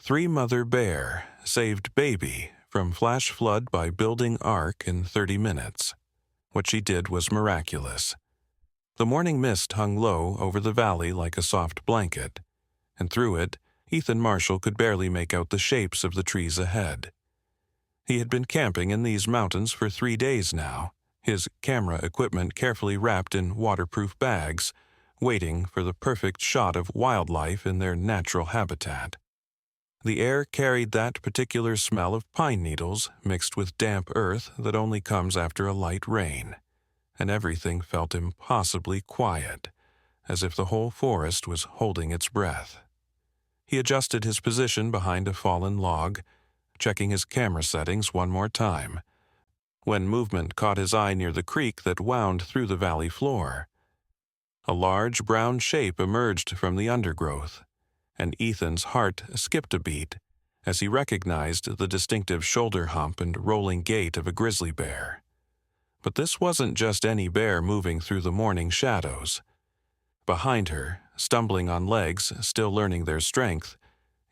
Three Mother Bear saved baby from flash flood by building ark in 30 minutes. What she did was miraculous. The morning mist hung low over the valley like a soft blanket, and through it, Ethan Marshall could barely make out the shapes of the trees ahead. He had been camping in these mountains for 3 days now, his camera equipment carefully wrapped in waterproof bags, waiting for the perfect shot of wildlife in their natural habitat. The air carried that particular smell of pine needles mixed with damp earth that only comes after a light rain, and everything felt impossibly quiet, as if the whole forest was holding its breath. He adjusted his position behind a fallen log, checking his camera settings one more time, when movement caught his eye near the creek that wound through the valley floor. A large brown shape emerged from the undergrowth, and Ethan's heart skipped a beat as he recognized the distinctive shoulder hump and rolling gait of a grizzly bear. But this wasn't just any bear moving through the morning shadows. Behind her, stumbling on legs still learning their strength,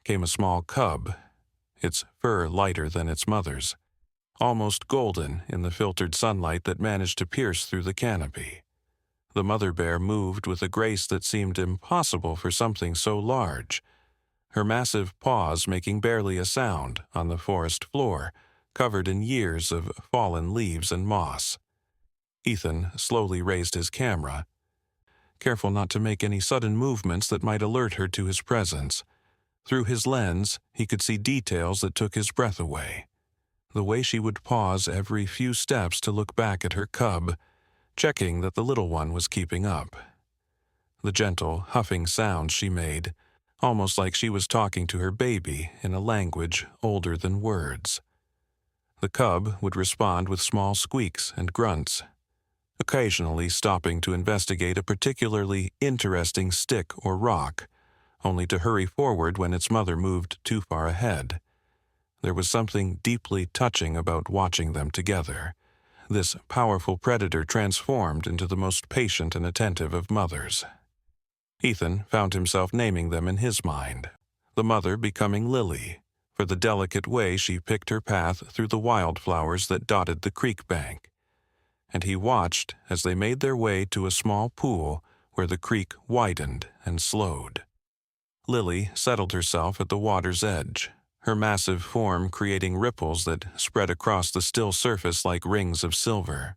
came a small cub, its fur lighter than its mother's, almost golden in the filtered sunlight that managed to pierce through the canopy. The mother bear moved with a grace that seemed impossible for something so large, her massive paws making barely a sound on the forest floor, covered in years of fallen leaves and moss. Ethan slowly raised his camera, careful not to make any sudden movements that might alert her to his presence. Through his lens, he could see details that took his breath away. The way she would pause every few steps to look back at her cub, checking that the little one was keeping up. The gentle, huffing sounds she made, almost like she was talking to her baby in a language older than words. The cub would respond with small squeaks and grunts, occasionally stopping to investigate a particularly interesting stick or rock, only to hurry forward when its mother moved too far ahead. There was something deeply touching about watching them together. This powerful predator transformed into the most patient and attentive of mothers. Ethan found himself naming them in his mind, the mother becoming Lily, for the delicate way she picked her path through the wildflowers that dotted the creek bank. And he watched as they made their way to a small pool where the creek widened and slowed. Lily settled herself at the water's edge, her massive form creating ripples that spread across the still surface like rings of silver.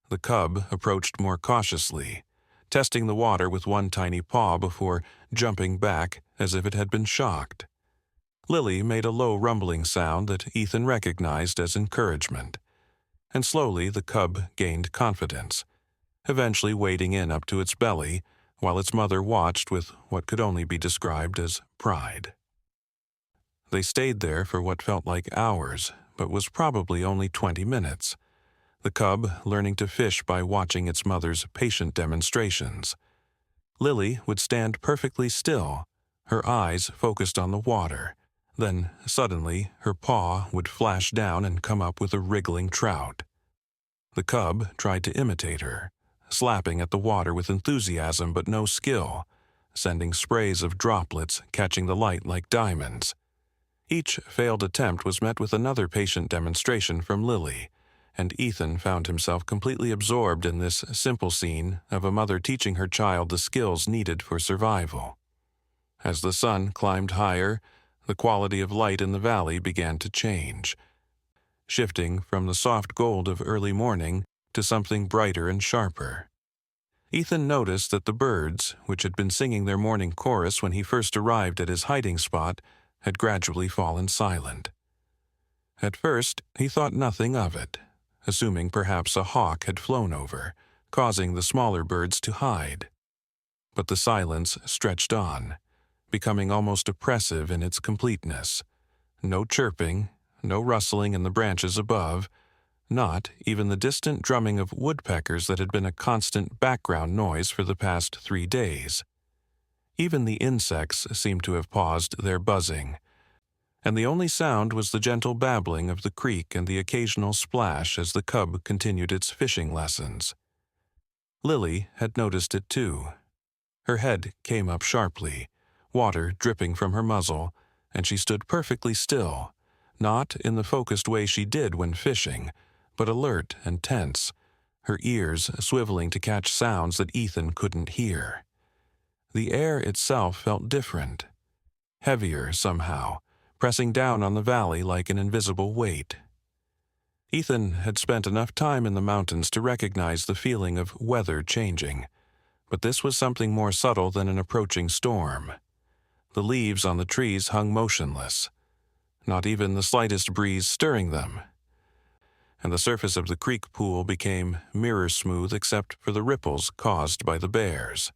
The cub approached more cautiously, testing the water with one tiny paw before jumping back as if it had been shocked. Lily made a low rumbling sound that Ethan recognized as encouragement, and slowly the cub gained confidence, eventually wading in up to its belly while its mother watched with what could only be described as pride. They stayed there for what felt like hours, but was probably only 20 minutes, the cub learning to fish by watching its mother's patient demonstrations. Lily would stand perfectly still, her eyes focused on the water. Then, suddenly, her paw would flash down and come up with a wriggling trout. The cub tried to imitate her, slapping at the water with enthusiasm but no skill, sending sprays of droplets catching the light like diamonds. Each failed attempt was met with another patient demonstration from Lily, and Ethan found himself completely absorbed in this simple scene of a mother teaching her child the skills needed for survival. As the sun climbed higher, the quality of light in the valley began to change, shifting from the soft gold of early morning to something brighter and sharper. Ethan noticed that the birds, which had been singing their morning chorus when he first arrived at his hiding spot, had gradually fallen silent. At first, he thought nothing of it, assuming perhaps a hawk had flown over, causing the smaller birds to hide. But the silence stretched on, becoming almost oppressive in its completeness. No chirping, no rustling in the branches above, not even the distant drumming of woodpeckers that had been a constant background noise for the past 3 days. Even the insects seemed to have paused their buzzing, and the only sound was the gentle babbling of the creek and the occasional splash as the cub continued its fishing lessons. Lily had noticed it too. Her head came up sharply, water dripping from her muzzle, and she stood perfectly still, not in the focused way she did when fishing, but alert and tense, her ears swiveling to catch sounds that Ethan couldn't hear. The air itself felt different, heavier somehow, pressing down on the valley like an invisible weight. Ethan had spent enough time in the mountains to recognize the feeling of weather changing, but this was something more subtle than an approaching storm. The leaves on the trees hung motionless, not even the slightest breeze stirring them, and the surface of the creek pool became mirror-smooth except for the ripples caused by the bears.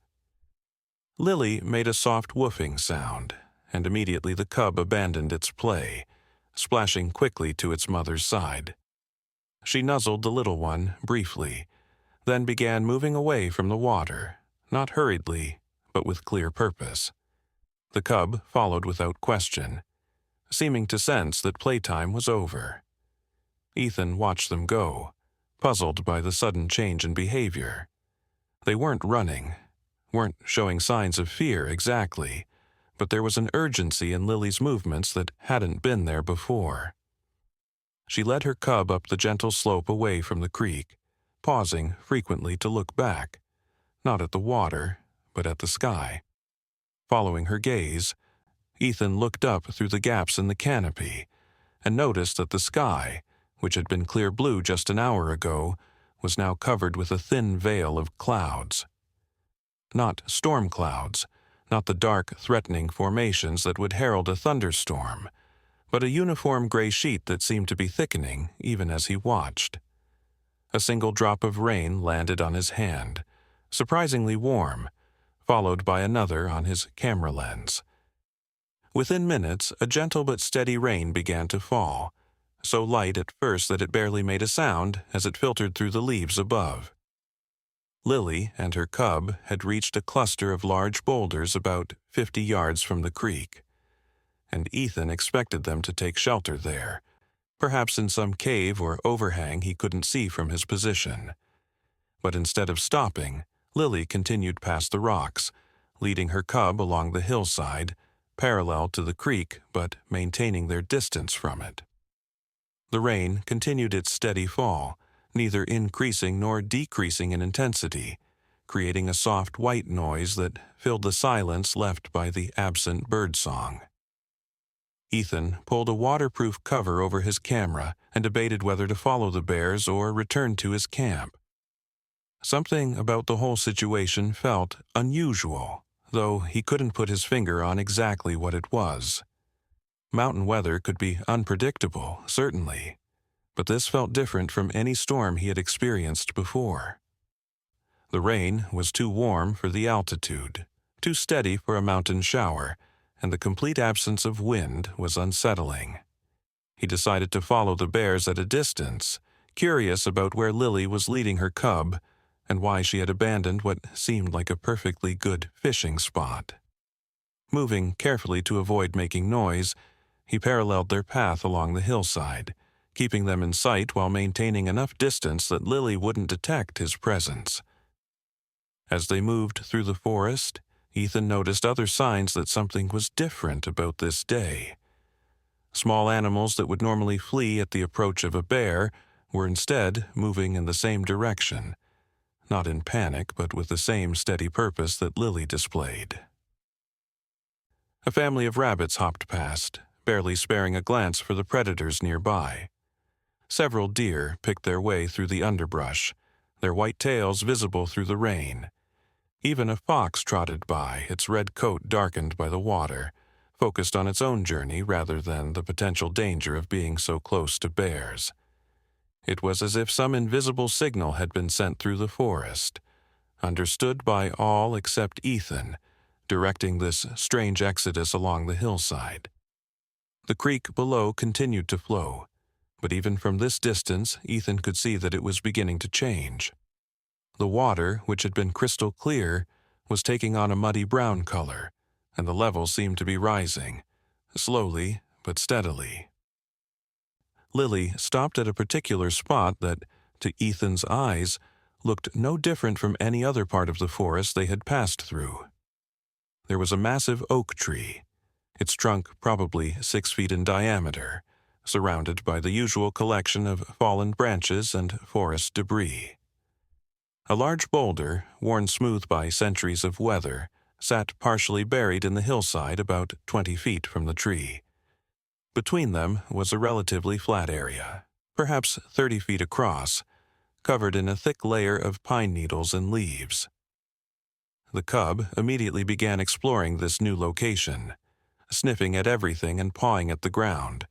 Lily made a soft woofing sound, and immediately the cub abandoned its play, splashing quickly to its mother's side. She nuzzled the little one briefly, then began moving away from the water, not hurriedly, but with clear purpose. The cub followed without question, seeming to sense that playtime was over. Ethan watched them go, puzzled by the sudden change in behavior. They weren't running, weren't showing signs of fear exactly, but there was an urgency in Lily's movements that hadn't been there before. She led her cub up the gentle slope away from the creek, pausing frequently to look back, not at the water, but at the sky. Following her gaze, Ethan looked up through the gaps in the canopy and noticed that the sky, which had been clear blue just an hour ago, was now covered with a thin veil of clouds. Not storm clouds, not the dark, threatening formations that would herald a thunderstorm, but a uniform gray sheet that seemed to be thickening even as he watched. A single drop of rain landed on his hand, surprisingly warm, followed by another on his camera lens. Within minutes, a gentle but steady rain began to fall, so light at first that it barely made a sound as it filtered through the leaves above. Lily and her cub had reached a cluster of large boulders about 50 yards from the creek, and Ethan expected them to take shelter there, perhaps in some cave or overhang he couldn't see from his position. But instead of stopping, Lily continued past the rocks, leading her cub along the hillside, parallel to the creek but maintaining their distance from it. The rain continued its steady fall, neither increasing nor decreasing in intensity, creating a soft white noise that filled the silence left by the absent birdsong. Ethan pulled a waterproof cover over his camera and debated whether to follow the bears or return to his camp. Something about the whole situation felt unusual, though he couldn't put his finger on exactly what it was. Mountain weather could be unpredictable, certainly, but this felt different from any storm he had experienced before. The rain was too warm for the altitude, too steady for a mountain shower, and the complete absence of wind was unsettling. He decided to follow the bears at a distance, curious about where Lily was leading her cub and why she had abandoned what seemed like a perfectly good fishing spot. Moving carefully to avoid making noise, he paralleled their path along the hillside, keeping them in sight while maintaining enough distance that Lily wouldn't detect his presence. As they moved through the forest, Ethan noticed other signs that something was different about this day. Small animals that would normally flee at the approach of a bear were instead moving in the same direction, not in panic but with the same steady purpose that Lily displayed. A family of rabbits hopped past, barely sparing a glance for the predators nearby. Several deer picked their way through the underbrush, their white tails visible through the rain. Even a fox trotted by, its red coat darkened by the water, focused on its own journey rather than the potential danger of being so close to bears. It was as if some invisible signal had been sent through the forest, understood by all except Ethan, directing this strange exodus along the hillside. The creek below continued to flow, but even from this distance Ethan could see that it was beginning to change. The water, which had been crystal clear, was taking on a muddy brown color, and the level seemed to be rising, slowly but steadily. Lily stopped at a particular spot that, to Ethan's eyes, looked no different from any other part of the forest they had passed through. There was a massive oak tree, its trunk probably 6 feet in diameter, surrounded by the usual collection of fallen branches and forest debris. A large boulder, worn smooth by centuries of weather, sat partially buried in the hillside about 20 feet from the tree. Between them was a relatively flat area, perhaps 30 feet across, covered in a thick layer of pine needles and leaves. The cub immediately began exploring this new location, sniffing at everything and pawing at the ground.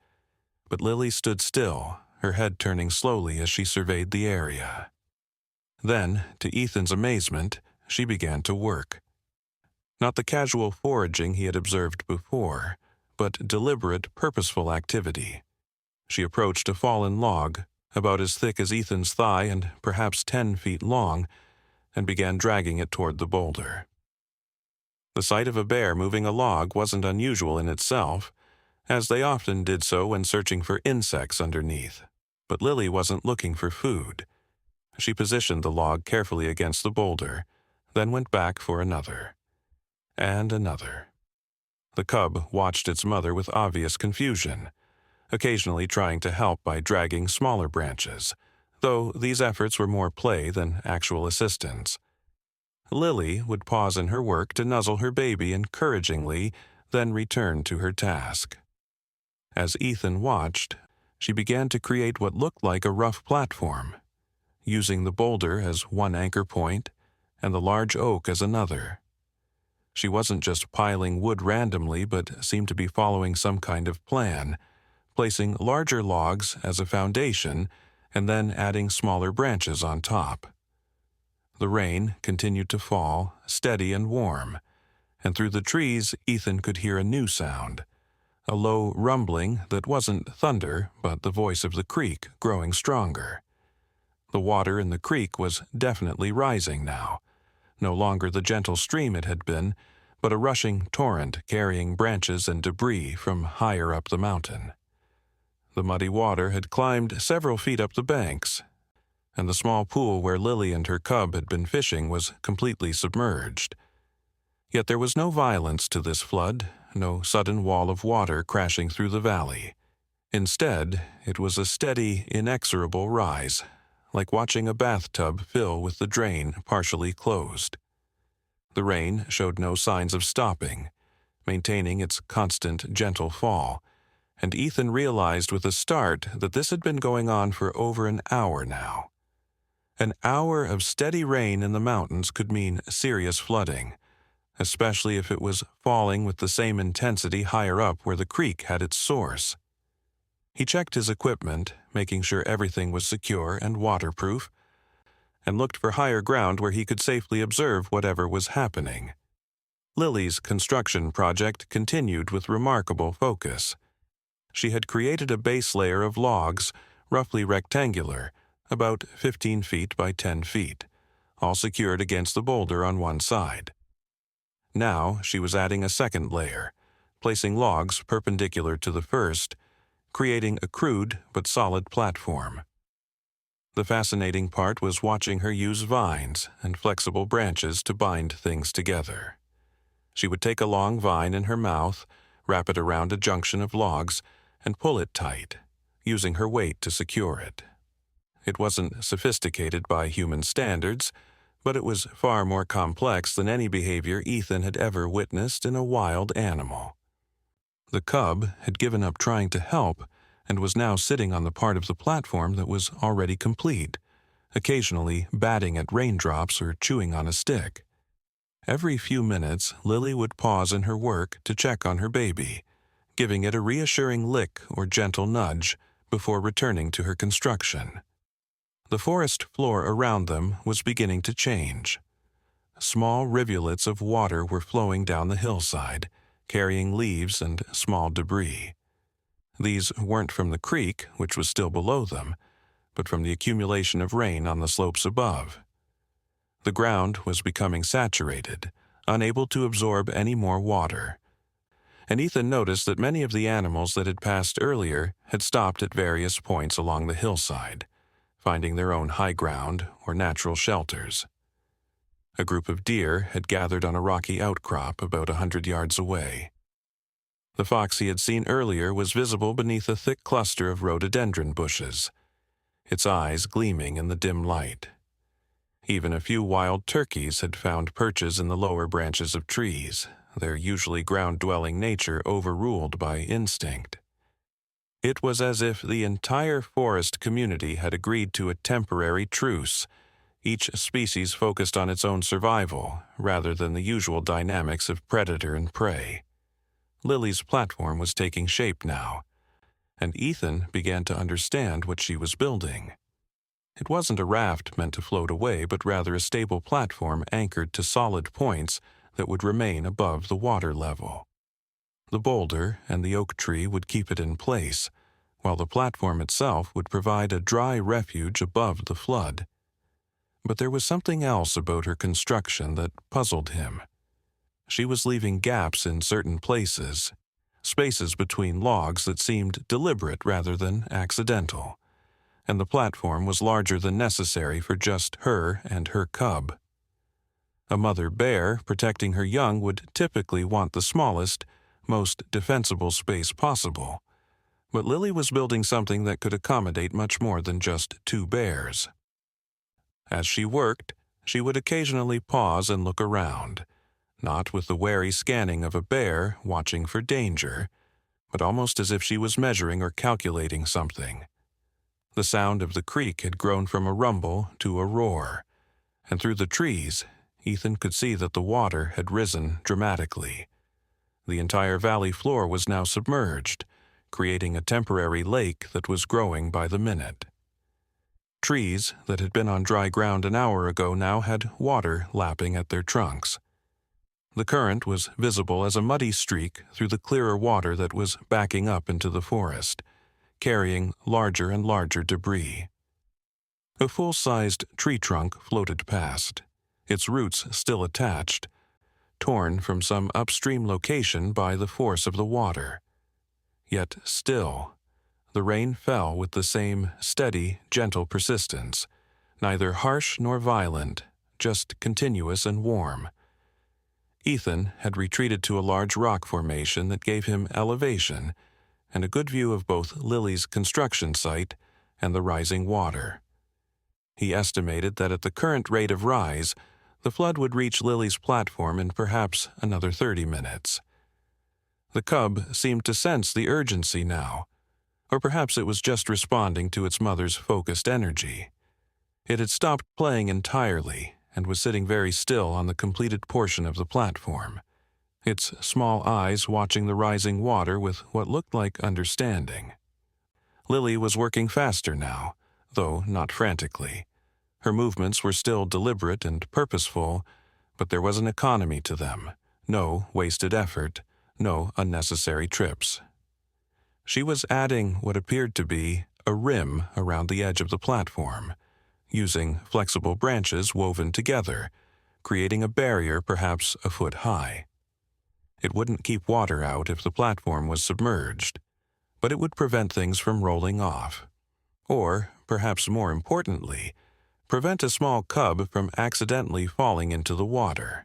But Lily stood still, her head turning slowly as she surveyed the area. Then, to Ethan's amazement, she began to work. Not the casual foraging he had observed before, but deliberate, purposeful activity. She approached a fallen log, about as thick as Ethan's thigh and perhaps 10 feet long, and began dragging it toward the boulder. The sight of a bear moving a log wasn't unusual in itself, as they often did so when searching for insects underneath. But Lily wasn't looking for food. She positioned the log carefully against the boulder, then went back for another. And another. The cub watched its mother with obvious confusion, occasionally trying to help by dragging smaller branches, though these efforts were more play than actual assistance. Lily would pause in her work to nuzzle her baby encouragingly, then return to her task. As Ethan watched, she began to create what looked like a rough platform, using the boulder as one anchor point and the large oak as another. She wasn't just piling wood randomly, but seemed to be following some kind of plan, placing larger logs as a foundation and then adding smaller branches on top. The rain continued to fall, steady and warm, and through the trees Ethan could hear a new sound, a low rumbling that wasn't thunder, but the voice of the creek growing stronger. The water in the creek was definitely rising now, no longer the gentle stream it had been, but a rushing torrent carrying branches and debris from higher up the mountain. The muddy water had climbed several feet up the banks, and the small pool where Lily and her cub had been fishing was completely submerged. Yet there was no violence to this flood, no sudden wall of water crashing through the valley. Instead, it was a steady, inexorable rise, like watching a bathtub fill with the drain partially closed. The rain showed no signs of stopping, maintaining its constant, gentle fall, and Ethan realized with a start that this had been going on for over an hour now. An hour of steady rain in the mountains could mean serious flooding, especially if it was falling with the same intensity higher up where the creek had its source. He checked his equipment, making sure everything was secure and waterproof, and looked for higher ground where he could safely observe whatever was happening. Lily's construction project continued with remarkable focus. She had created a base layer of logs, roughly rectangular, about 15 feet by 10 feet, all secured against the boulder on one side. Now she was adding a second layer, placing logs perpendicular to the first, creating a crude but solid platform. The fascinating part was watching her use vines and flexible branches to bind things together. She would take a long vine in her mouth, wrap it around a junction of logs, and pull it tight, using her weight to secure it. It wasn't sophisticated by human standards, but it was far more complex than any behavior Ethan had ever witnessed in a wild animal. The cub had given up trying to help and was now sitting on the part of the platform that was already complete, occasionally batting at raindrops or chewing on a stick. Every few minutes, Lily would pause in her work to check on her baby, giving it a reassuring lick or gentle nudge before returning to her construction. The forest floor around them was beginning to change. Small rivulets of water were flowing down the hillside, carrying leaves and small debris. These weren't from the creek, which was still below them, but from the accumulation of rain on the slopes above. The ground was becoming saturated, unable to absorb any more water. And Ethan noticed that many of the animals that had passed earlier had stopped at various points along the hillside, finding their own high ground or natural shelters. A group of deer had gathered on a rocky outcrop about 100 yards away. The fox he had seen earlier was visible beneath a thick cluster of rhododendron bushes, its eyes gleaming in the dim light. Even a few wild turkeys had found perches in the lower branches of trees, their usually ground-dwelling nature overruled by instinct. It was as if the entire forest community had agreed to a temporary truce, each species focused on its own survival rather than the usual dynamics of predator and prey. Lily's platform was taking shape now, and Ethan began to understand what she was building. It wasn't a raft meant to float away, but rather a stable platform anchored to solid points that would remain above the water level. The boulder and the oak tree would keep it in place, while the platform itself would provide a dry refuge above the flood. But there was something else about her construction that puzzled him. She was leaving gaps in certain places, spaces between logs that seemed deliberate rather than accidental, and the platform was larger than necessary for just her and her cub. A mother bear protecting her young would typically want the smallest, most defensible space possible, but Lily was building something that could accommodate much more than just two bears. As she worked, she would occasionally pause and look around, not with the wary scanning of a bear watching for danger, but almost as if she was measuring or calculating something. The sound of the creek had grown from a rumble to a roar, and through the trees, Ethan could see that the water had risen dramatically. The entire valley floor was now submerged, creating a temporary lake that was growing by the minute. Trees that had been on dry ground an hour ago now had water lapping at their trunks. The current was visible as a muddy streak through the clearer water that was backing up into the forest, carrying larger and larger debris. A full-sized tree trunk floated past, its roots still attached, torn from some upstream location by the force of the water. Yet still, the rain fell with the same steady, gentle persistence, neither harsh nor violent, just continuous and warm. Ethan had retreated to a large rock formation that gave him elevation and a good view of both Lily's construction site and the rising water. He estimated that at the current rate of rise, the flood would reach Lily's platform in perhaps another 30 minutes. The cub seemed to sense the urgency now, or perhaps it was just responding to its mother's focused energy. It had stopped playing entirely and was sitting very still on the completed portion of the platform, its small eyes watching the rising water with what looked like understanding. Lily was working faster now, though not frantically. Her movements were still deliberate and purposeful, but there was an economy to them, no wasted effort, no unnecessary trips. She was adding what appeared to be a rim around the edge of the platform, using flexible branches woven together, creating a barrier perhaps a foot high. It wouldn't keep water out if the platform was submerged, but it would prevent things from rolling off. Or, perhaps more importantly, prevent a small cub from accidentally falling into the water.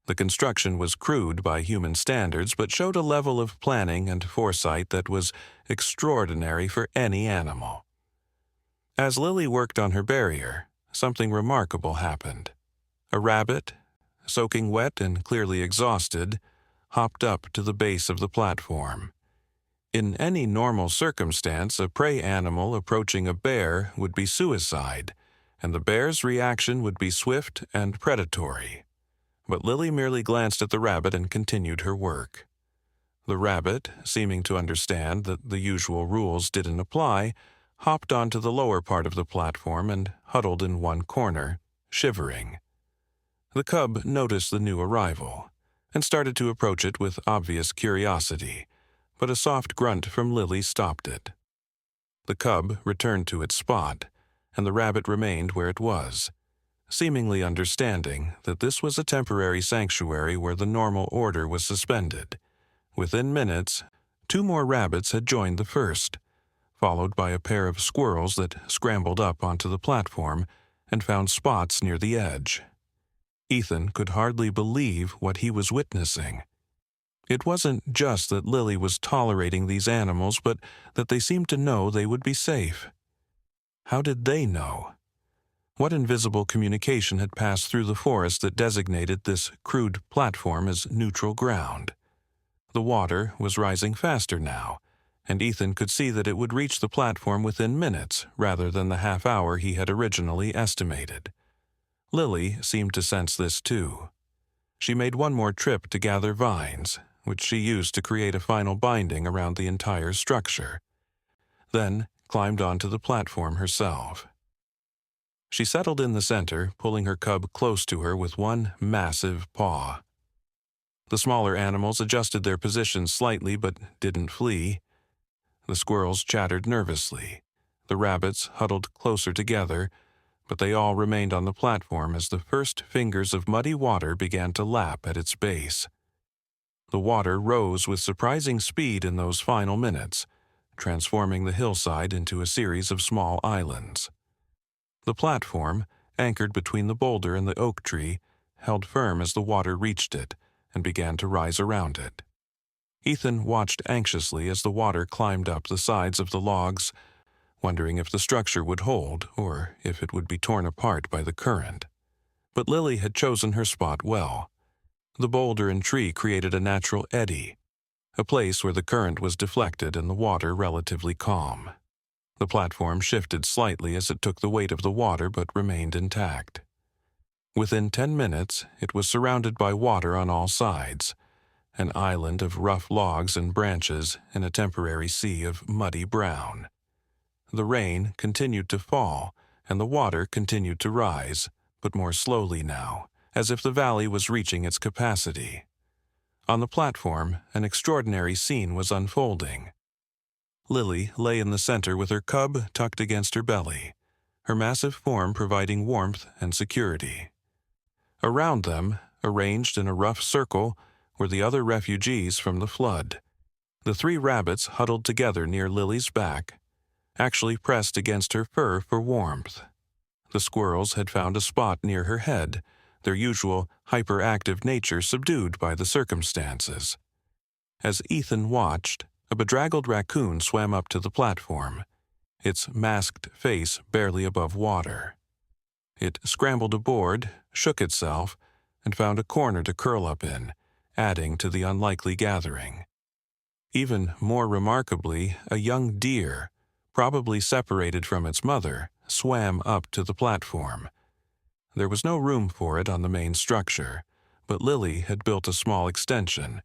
The construction was crude by human standards, but showed a level of planning and foresight that was extraordinary for any animal. As Lily worked on her barrier, something remarkable happened. A rabbit, soaking wet and clearly exhausted, hopped up to the base of the platform. In any normal circumstance, a prey animal approaching a bear would be suicide, and the bear's reaction would be swift and predatory. But Lily merely glanced at the rabbit and continued her work. The rabbit, seeming to understand that the usual rules didn't apply, hopped onto the lower part of the platform and huddled in one corner, shivering. The cub noticed the new arrival and started to approach it with obvious curiosity, but a soft grunt from Lily stopped it. The cub returned to its spot, and the rabbit remained where it was, seemingly understanding that this was a temporary sanctuary where the normal order was suspended. Within minutes, 2 more rabbits had joined the first, followed by a pair of squirrels that scrambled up onto the platform and found spots near the edge. Ethan could hardly believe what he was witnessing. It wasn't just that Lily was tolerating these animals, but that they seemed to know they would be safe. How did they know? What invisible communication had passed through the forest that designated this crude platform as neutral ground? The water was rising faster now, and Ethan could see that it would reach the platform within minutes rather than the half-hour he had originally estimated. Lily seemed to sense this too. She made one more trip to gather vines, which she used to create a final binding around the entire structure, then climbed onto the platform herself. She settled in the center, pulling her cub close to her with one massive paw. The smaller animals adjusted their positions slightly but didn't flee. The squirrels chattered nervously. The rabbits huddled closer together, but they all remained on the platform as the first fingers of muddy water began to lap at its base. The water rose with surprising speed in those final minutes, transforming the hillside into a series of small islands. The platform, anchored between the boulder and the oak tree, held firm as the water reached it and began to rise around it. Ethan watched anxiously as the water climbed up the sides of the logs, wondering if the structure would hold or if it would be torn apart by the current. But Lily had chosen her spot well. The boulder and tree created a natural eddy, a place where the current was deflected and the water relatively calm. The platform shifted slightly as it took the weight of the water but remained intact. Within 10 minutes, it was surrounded by water on all sides, an island of rough logs and branches in a temporary sea of muddy brown. The rain continued to fall, and the water continued to rise, but more slowly now, as if the valley was reaching its capacity. On the platform, an extraordinary scene was unfolding. Lily lay in the center with her cub tucked against her belly, her massive form providing warmth and security. Around them, arranged in a rough circle, were the other refugees from the flood. The 3 rabbits huddled together near Lily's back, actually pressed against her fur for warmth. The squirrels had found a spot near her head, their usual hyperactive nature subdued by the circumstances. As Ethan watched, a bedraggled raccoon swam up to the platform, its masked face barely above water. It scrambled aboard, shook itself, and found a corner to curl up in, adding to the unlikely gathering. Even more remarkably, a young deer, probably separated from its mother, swam up to the platform. There was no room for it on the main structure, but Lily had built a small extension,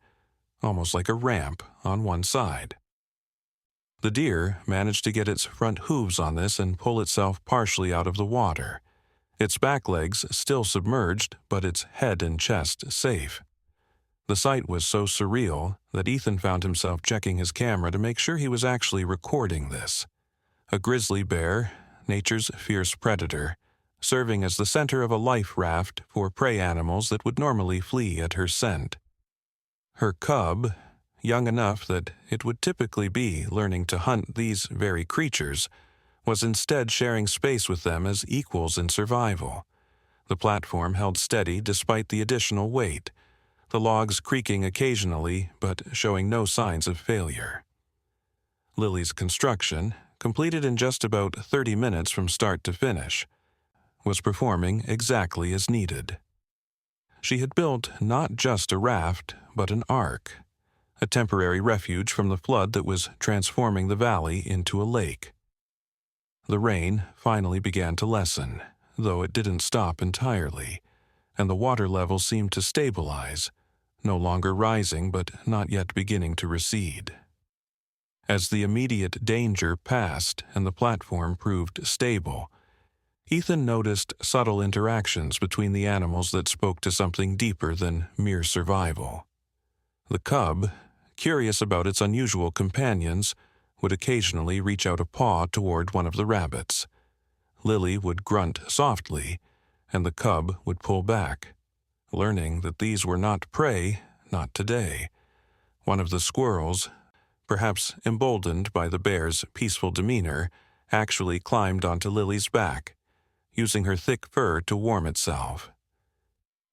almost like a ramp, on one side. The deer managed to get its front hooves on this and pull itself partially out of the water, its back legs still submerged, but its head and chest safe. The sight was so surreal that Ethan found himself checking his camera to make sure he was actually recording this. A grizzly bear, nature's fierce predator, serving as the center of a life raft for prey animals that would normally flee at her scent. Her cub, young enough that it would typically be learning to hunt these very creatures, was instead sharing space with them as equals in survival. The platform held steady despite the additional weight, the logs creaking occasionally but showing no signs of failure. Lily's construction, completed in just about 30 minutes from start to finish, was performing exactly as needed. She had built not just a raft, but an ark, a temporary refuge from the flood that was transforming the valley into a lake. The rain finally began to lessen, though it didn't stop entirely, and the water level seemed to stabilize, no longer rising but not yet beginning to recede. As the immediate danger passed and the platform proved stable, Ethan noticed subtle interactions between the animals that spoke to something deeper than mere survival. The cub, curious about its unusual companions, would occasionally reach out a paw toward one of the rabbits. Lily would grunt softly, and the cub would pull back, learning that these were not prey, not today. One of the squirrels, perhaps emboldened by the bear's peaceful demeanor, actually climbed onto Lily's back, using her thick fur to warm itself.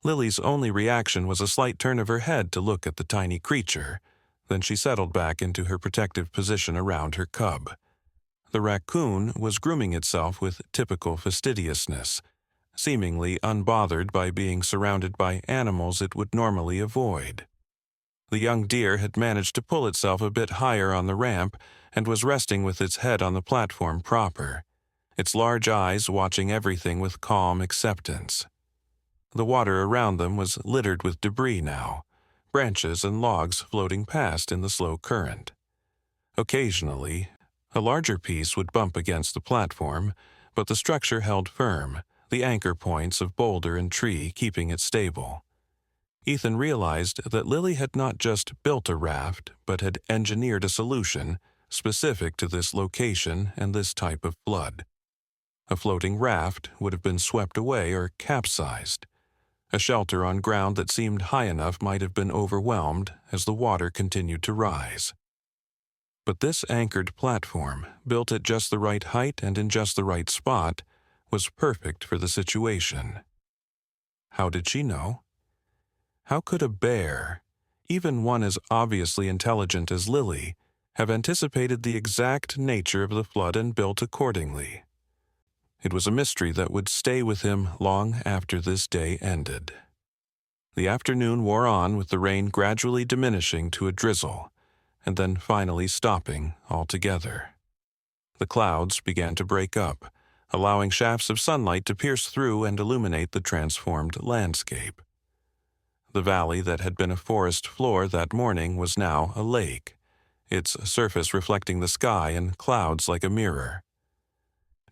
Lily's only reaction was a slight turn of her head to look at the tiny creature. Then she settled back into her protective position around her cub. The raccoon was grooming itself with typical fastidiousness, seemingly unbothered by being surrounded by animals it would normally avoid. The young deer had managed to pull itself a bit higher on the ramp and was resting with its head on the platform proper, its large eyes watching everything with calm acceptance. The water around them was littered with debris now, branches and logs floating past in the slow current. Occasionally, a larger piece would bump against the platform, but the structure held firm, the anchor points of boulder and tree keeping it stable. Ethan realized that Lily had not just built a raft, but had engineered a solution specific to this location and this type of flood. A floating raft would have been swept away or capsized. A shelter on ground that seemed high enough might have been overwhelmed as the water continued to rise. But this anchored platform, built at just the right height and in just the right spot, was perfect for the situation. How did she know? How could a bear, even one as obviously intelligent as Lily, have anticipated the exact nature of the flood and built accordingly? It was a mystery that would stay with him long after this day ended. The afternoon wore on with the rain gradually diminishing to a drizzle, and then finally stopping altogether. The clouds began to break up, allowing shafts of sunlight to pierce through and illuminate the transformed landscape. The valley that had been a forest floor that morning was now a lake, its surface reflecting the sky and clouds like a mirror.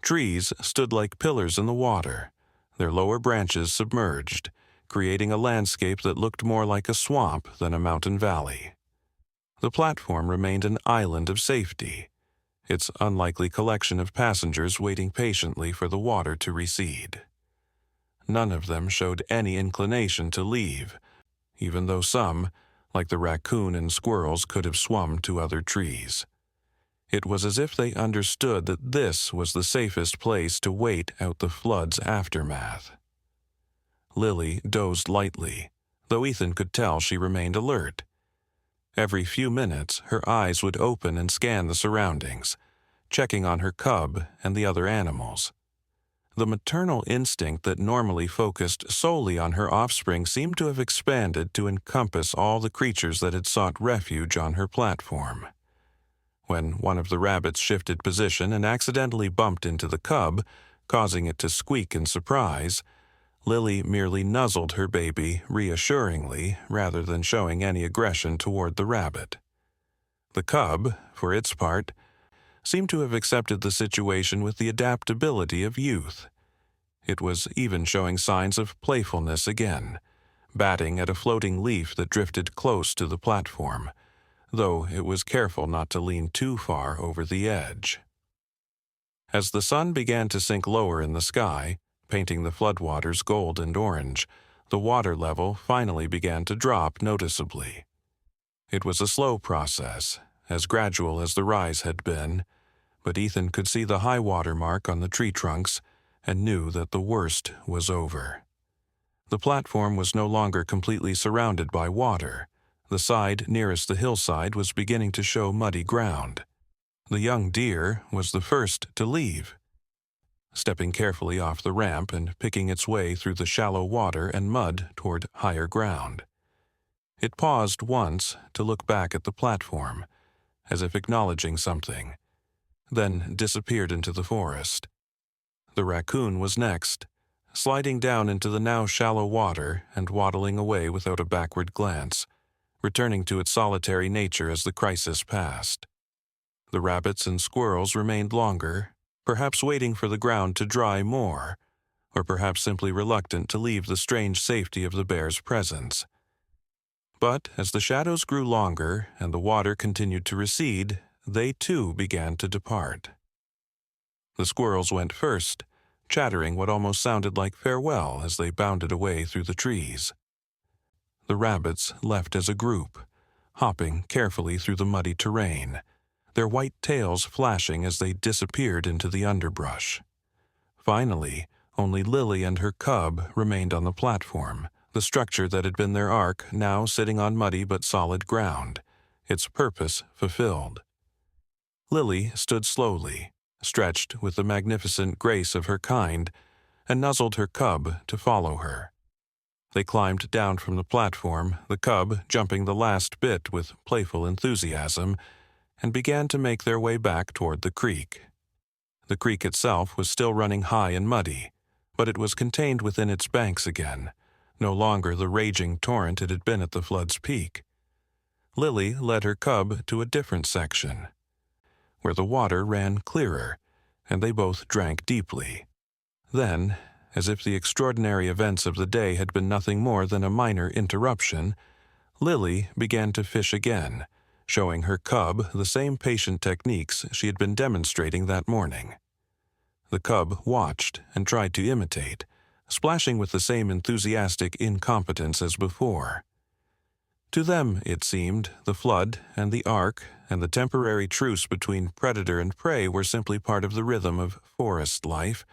Trees stood like pillars in the water, their lower branches submerged, creating a landscape that looked more like a swamp than a mountain valley. The platform remained an island of safety, its unlikely collection of passengers waiting patiently for the water to recede. None of them showed any inclination to leave, even though some, like the raccoon and squirrels, could have swum to other trees. It was as if they understood that this was the safest place to wait out the flood's aftermath. Lily dozed lightly, though Ethan could tell she remained alert. Every few minutes, her eyes would open and scan the surroundings, checking on her cub and the other animals. The maternal instinct that normally focused solely on her offspring seemed to have expanded to encompass all the creatures that had sought refuge on her platform. When one of the rabbits shifted position and accidentally bumped into the cub, causing it to squeak in surprise, Lily merely nuzzled her baby reassuringly rather than showing any aggression toward the rabbit. The cub, for its part, seemed to have accepted the situation with the adaptability of youth. It was even showing signs of playfulness again, batting at a floating leaf that drifted close to the platform, though it was careful not to lean too far over the edge. As the sun began to sink lower in the sky, painting the floodwaters gold and orange, the water level finally began to drop noticeably. It was a slow process, as gradual as the rise had been, but Ethan could see the high water mark on the tree trunks and knew that the worst was over. The platform was no longer completely surrounded by water. The side nearest the hillside was beginning to show muddy ground. The young deer was the first to leave, stepping carefully off the ramp and picking its way through the shallow water and mud toward higher ground. It paused once to look back at the platform, as if acknowledging something, then disappeared into the forest. The raccoon was next, sliding down into the now shallow water and waddling away without a backward glance, returning to its solitary nature as the crisis passed. The rabbits and squirrels remained longer, perhaps waiting for the ground to dry more, or perhaps simply reluctant to leave the strange safety of the bear's presence. But as the shadows grew longer and the water continued to recede, they too began to depart. The squirrels went first, chattering what almost sounded like farewell as they bounded away through the trees. The rabbits left as a group, hopping carefully through the muddy terrain, their white tails flashing as they disappeared into the underbrush. Finally, only Lily and her cub remained on the platform, the structure that had been their ark now sitting on muddy but solid ground, its purpose fulfilled. Lily stood slowly, stretched with the magnificent grace of her kind, and nuzzled her cub to follow her. They climbed down from the platform, the cub jumping the last bit with playful enthusiasm, and began to make their way back toward the creek. The creek itself was still running high and muddy, but it was contained within its banks again, no longer the raging torrent it had been at the flood's peak. Lily led her cub to a different section, where the water ran clearer, and they both drank deeply. Then, as if the extraordinary events of the day had been nothing more than a minor interruption, Lily began to fish again, showing her cub the same patient techniques she had been demonstrating that morning. The cub watched and tried to imitate, splashing with the same enthusiastic incompetence as before. To them, it seemed, the flood and the ark and the temporary truce between predator and prey were simply part of the rhythm of forest life,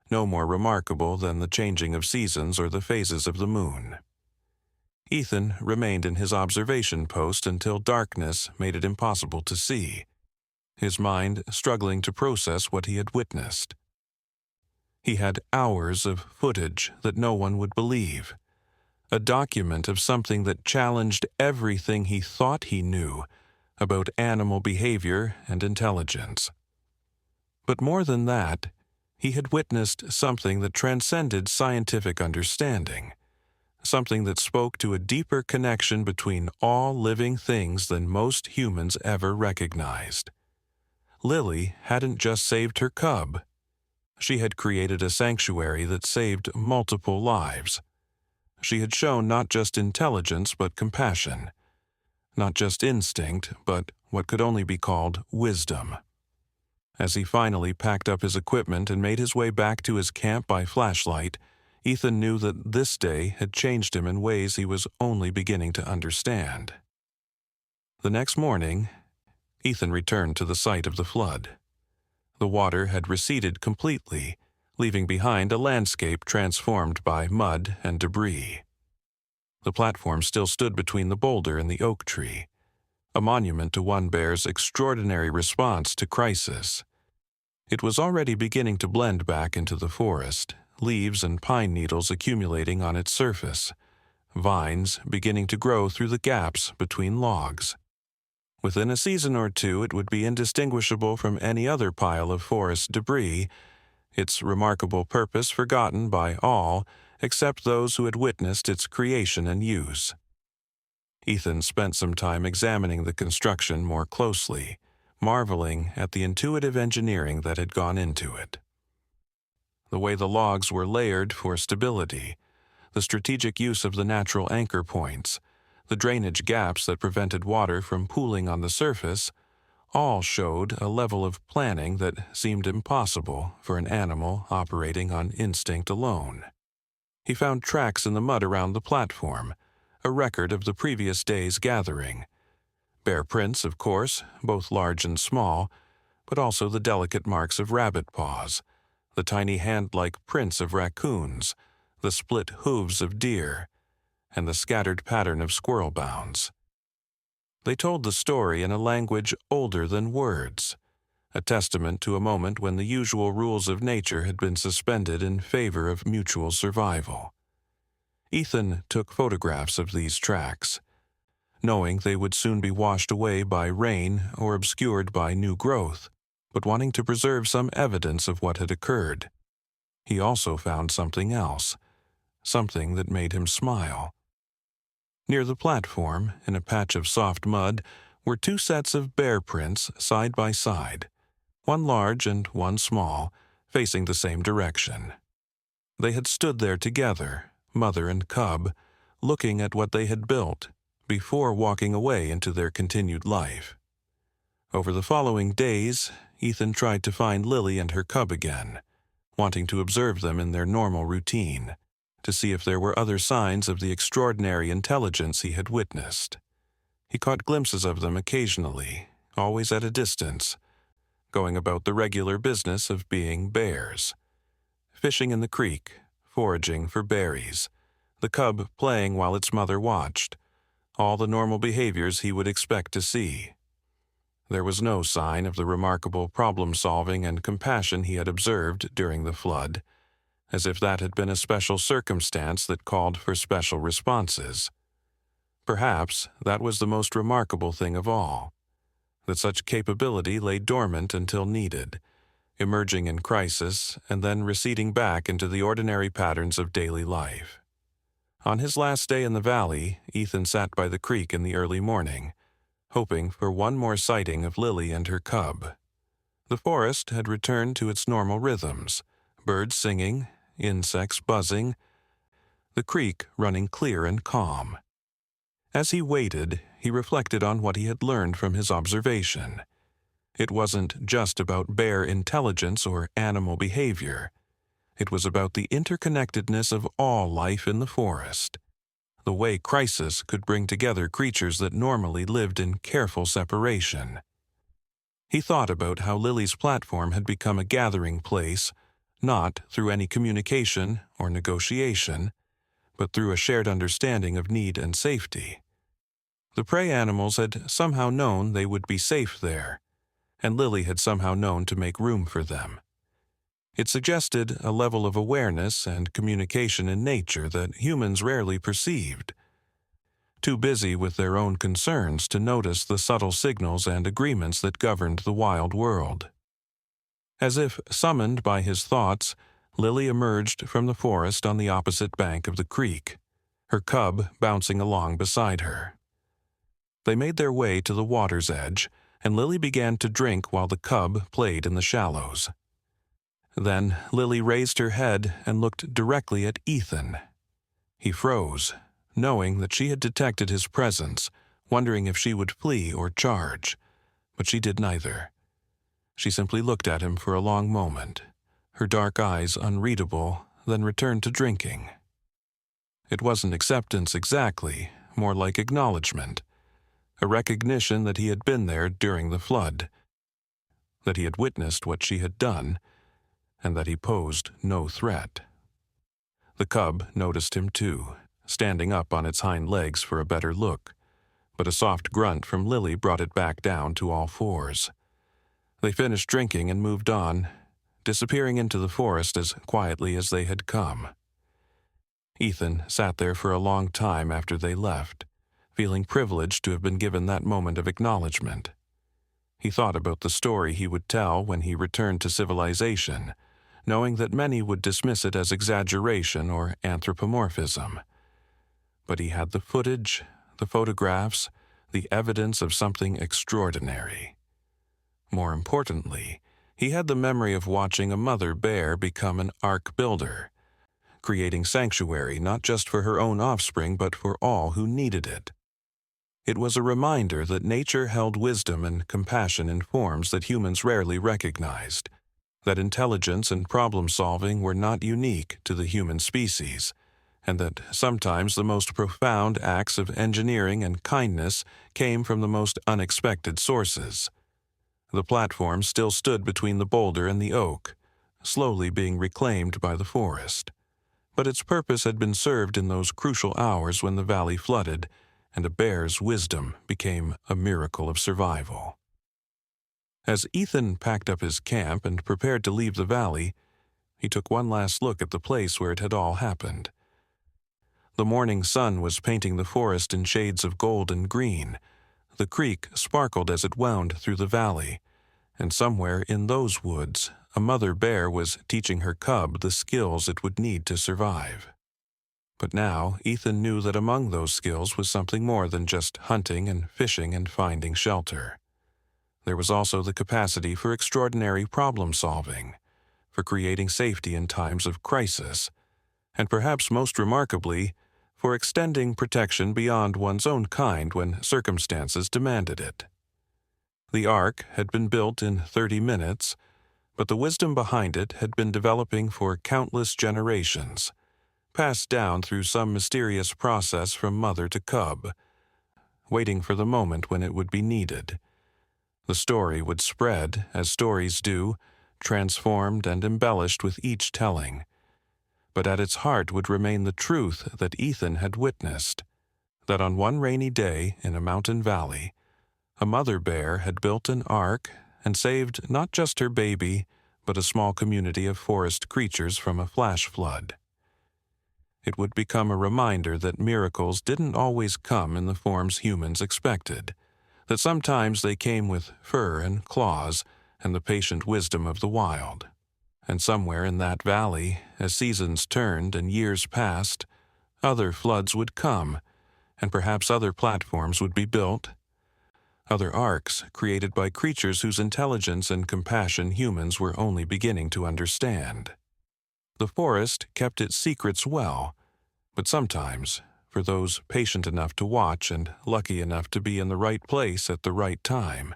no more remarkable than the changing of seasons or the phases of the moon. Ethan remained in his observation post until darkness made it impossible to see, his mind struggling to process what he had witnessed. He had hours of footage that no one would believe, a document of something that challenged everything he thought he knew about animal behavior and intelligence. But more than that, he had witnessed something that transcended scientific understanding, something that spoke to a deeper connection between all living things than most humans ever recognized. Lily hadn't just saved her cub. She had created a sanctuary that saved multiple lives. She had shown not just intelligence but compassion, not just instinct but what could only be called wisdom. As he finally packed up his equipment and made his way back to his camp by flashlight, Ethan knew that this day had changed him in ways he was only beginning to understand. The next morning, Ethan returned to the site of the flood. The water had receded completely, leaving behind a landscape transformed by mud and debris. The platform still stood between the boulder and the oak tree, a monument to one bear's extraordinary response to crisis. It was already beginning to blend back into the forest, leaves and pine needles accumulating on its surface, vines beginning to grow through the gaps between logs. Within a season or two, it would be indistinguishable from any other pile of forest debris, its remarkable purpose forgotten by all except those who had witnessed its creation and use. Ethan spent some time examining the construction more closely, marveling at the intuitive engineering that had gone into it. The way the logs were layered for stability, the strategic use of the natural anchor points, the drainage gaps that prevented water from pooling on the surface, all showed a level of planning that seemed impossible for an animal operating on instinct alone. He found tracks in the mud around the platform, a record of the previous day's gathering. Bear prints, of course, both large and small, but also the delicate marks of rabbit paws, the tiny hand-like prints of raccoons, the split hooves of deer, and the scattered pattern of squirrel bounds. They told the story in a language older than words, a testament to a moment when the usual rules of nature had been suspended in favor of mutual survival. Ethan took photographs of these tracks, knowing they would soon be washed away by rain or obscured by new growth, but wanting to preserve some evidence of what had occurred. He also found something else, something that made him smile. Near the platform, in a patch of soft mud, were two sets of bear prints side by side, one large and one small, facing the same direction. They had stood there together, mother and cub, looking at what they had built, before walking away into their continued life. Over the following days, Ethan tried to find Lily and her cub again, wanting to observe them in their normal routine, to see if there were other signs of the extraordinary intelligence he had witnessed. He caught glimpses of them occasionally, always at a distance, going about the regular business of being bears, fishing in the creek, foraging for berries, the cub playing while its mother watched, all the normal behaviors he would expect to see. There was no sign of the remarkable problem-solving and compassion he had observed during the flood, as if that had been a special circumstance that called for special responses. Perhaps that was the most remarkable thing of all, that such capability lay dormant until needed, emerging in crisis and then receding back into the ordinary patterns of daily life. On his last day in the valley, Ethan sat by the creek in the early morning, hoping for one more sighting of Lily and her cub. The forest had returned to its normal rhythms, birds singing, insects buzzing, the creek running clear and calm. As he waited, he reflected on what he had learned from his observation. It wasn't just about bear intelligence or animal behavior. It was about the interconnectedness of all life in the forest, the way crisis could bring together creatures that normally lived in careful separation. He thought about how Lily's platform had become a gathering place, not through any communication or negotiation, but through a shared understanding of need and safety. The prey animals had somehow known they would be safe there, and Lily had somehow known to make room for them. It suggested a level of awareness and communication in nature that humans rarely perceived, too busy with their own concerns to notice the subtle signals and agreements that governed the wild world. As if summoned by his thoughts, Lily emerged from the forest on the opposite bank of the creek, her cub bouncing along beside her. They made their way to the water's edge, and Lily began to drink while the cub played in the shallows. Then Lily raised her head and looked directly at Ethan. He froze, knowing that she had detected his presence, wondering if she would flee or charge, but she did neither. She simply looked at him for a long moment, her dark eyes unreadable, then returned to drinking. It wasn't acceptance exactly, more like acknowledgement, a recognition that he had been there during the flood, that he had witnessed what she had done, and that he posed no threat. The cub noticed him too, standing up on its hind legs for a better look, but a soft grunt from Lily brought it back down to all fours. They finished drinking and moved on, disappearing into the forest as quietly as they had come. Ethan sat there for a long time after they left, feeling privileged to have been given that moment of acknowledgement. He thought about the story he would tell when he returned to civilization, knowing that many would dismiss it as exaggeration or anthropomorphism. But he had the footage, the photographs, the evidence of something extraordinary. More importantly, he had the memory of watching a mother bear become an ark builder, creating sanctuary not just for her own offspring but for all who needed it. It was a reminder that nature held wisdom and compassion in forms that humans rarely recognized, that intelligence and problem-solving were not unique to the human species, and that sometimes the most profound acts of engineering and kindness came from the most unexpected sources. The platform still stood between the boulder and the oak, slowly being reclaimed by the forest. But its purpose had been served in those crucial hours when the valley flooded, and a bear's wisdom became a miracle of survival. As Ethan packed up his camp and prepared to leave the valley, he took one last look at the place where it had all happened. The morning sun was painting the forest in shades of gold and green. The creek sparkled as it wound through the valley, and somewhere in those woods, a mother bear was teaching her cub the skills it would need to survive. But now Ethan knew that among those skills was something more than just hunting and fishing and finding shelter. There was also the capacity for extraordinary problem-solving, for creating safety in times of crisis, and perhaps most remarkably, for extending protection beyond one's own kind when circumstances demanded it. The ark had been built in 30 minutes, but the wisdom behind it had been developing for countless generations, passed down through some mysterious process from mother to cub, waiting for the moment when it would be needed. The story would spread, as stories do, transformed and embellished with each telling. but at its heart would remain the truth that Ethan had witnessed, that on one rainy day in a mountain valley, a mother bear had built an ark and saved not just her baby, but a small community of forest creatures from a flash flood. It would become a reminder that miracles didn't always come in the forms humans expected, that sometimes they came with fur and claws and the patient wisdom of the wild. And somewhere in that valley, as seasons turned and years passed, other floods would come, and perhaps other platforms would be built, other arks created by creatures whose intelligence and compassion humans were only beginning to understand. The forest kept its secrets well, but sometimes, for those patient enough to watch and lucky enough to be in the right place at the right time,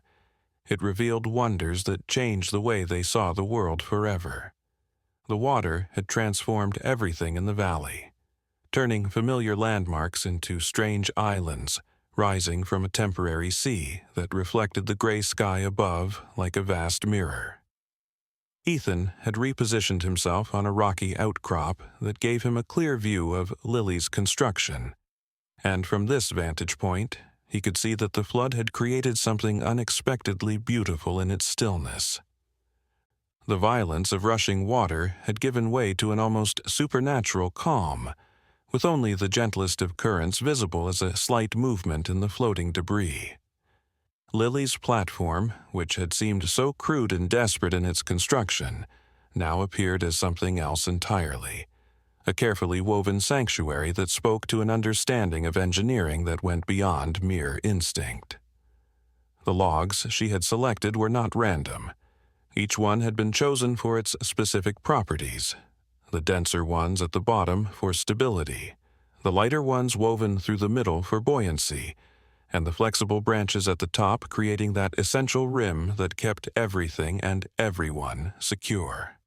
it revealed wonders that changed the way they saw the world forever. The water had transformed everything in the valley, turning familiar landmarks into strange islands, rising from a temporary sea that reflected the gray sky above like a vast mirror. Ethan had repositioned himself on a rocky outcrop that gave him a clear view of Lily's construction, and from this vantage point, he could see that the flood had created something unexpectedly beautiful in its stillness. The violence of rushing water had given way to an almost supernatural calm, with only the gentlest of currents visible as a slight movement in the floating debris. Lily's platform, which had seemed so crude and desperate in its construction, now appeared as something else entirely, a carefully woven sanctuary that spoke to an understanding of engineering that went beyond mere instinct. The logs she had selected were not random. Each one had been chosen for its specific properties, the denser ones at the bottom for stability, the lighter ones woven through the middle for buoyancy, and the flexible branches at the top creating that essential rim that kept everything and everyone secure.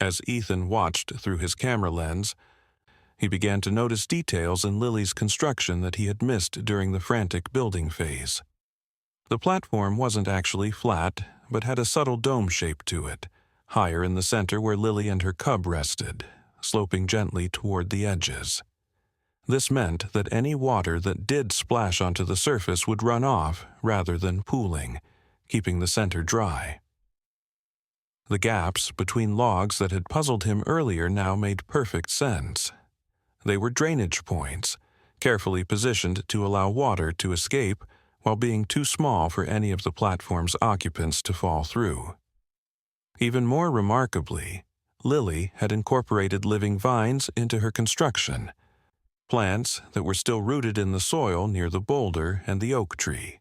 As Ethan watched through his camera lens, he began to notice details in Lily's construction that he had missed during the frantic building phase. The platform wasn't actually flat, but had a subtle dome shape to it, higher in the center where Lily and her cub rested, sloping gently toward the edges. This meant that any water that did splash onto the surface would run off rather than pooling, keeping the center dry. The gaps between logs that had puzzled him earlier now made perfect sense. They were drainage points, carefully positioned to allow water to escape while being too small for any of the platform's occupants to fall through. Even more remarkably, Lily had incorporated living vines into her construction, plants that were still rooted in the soil near the boulder and the oak tree.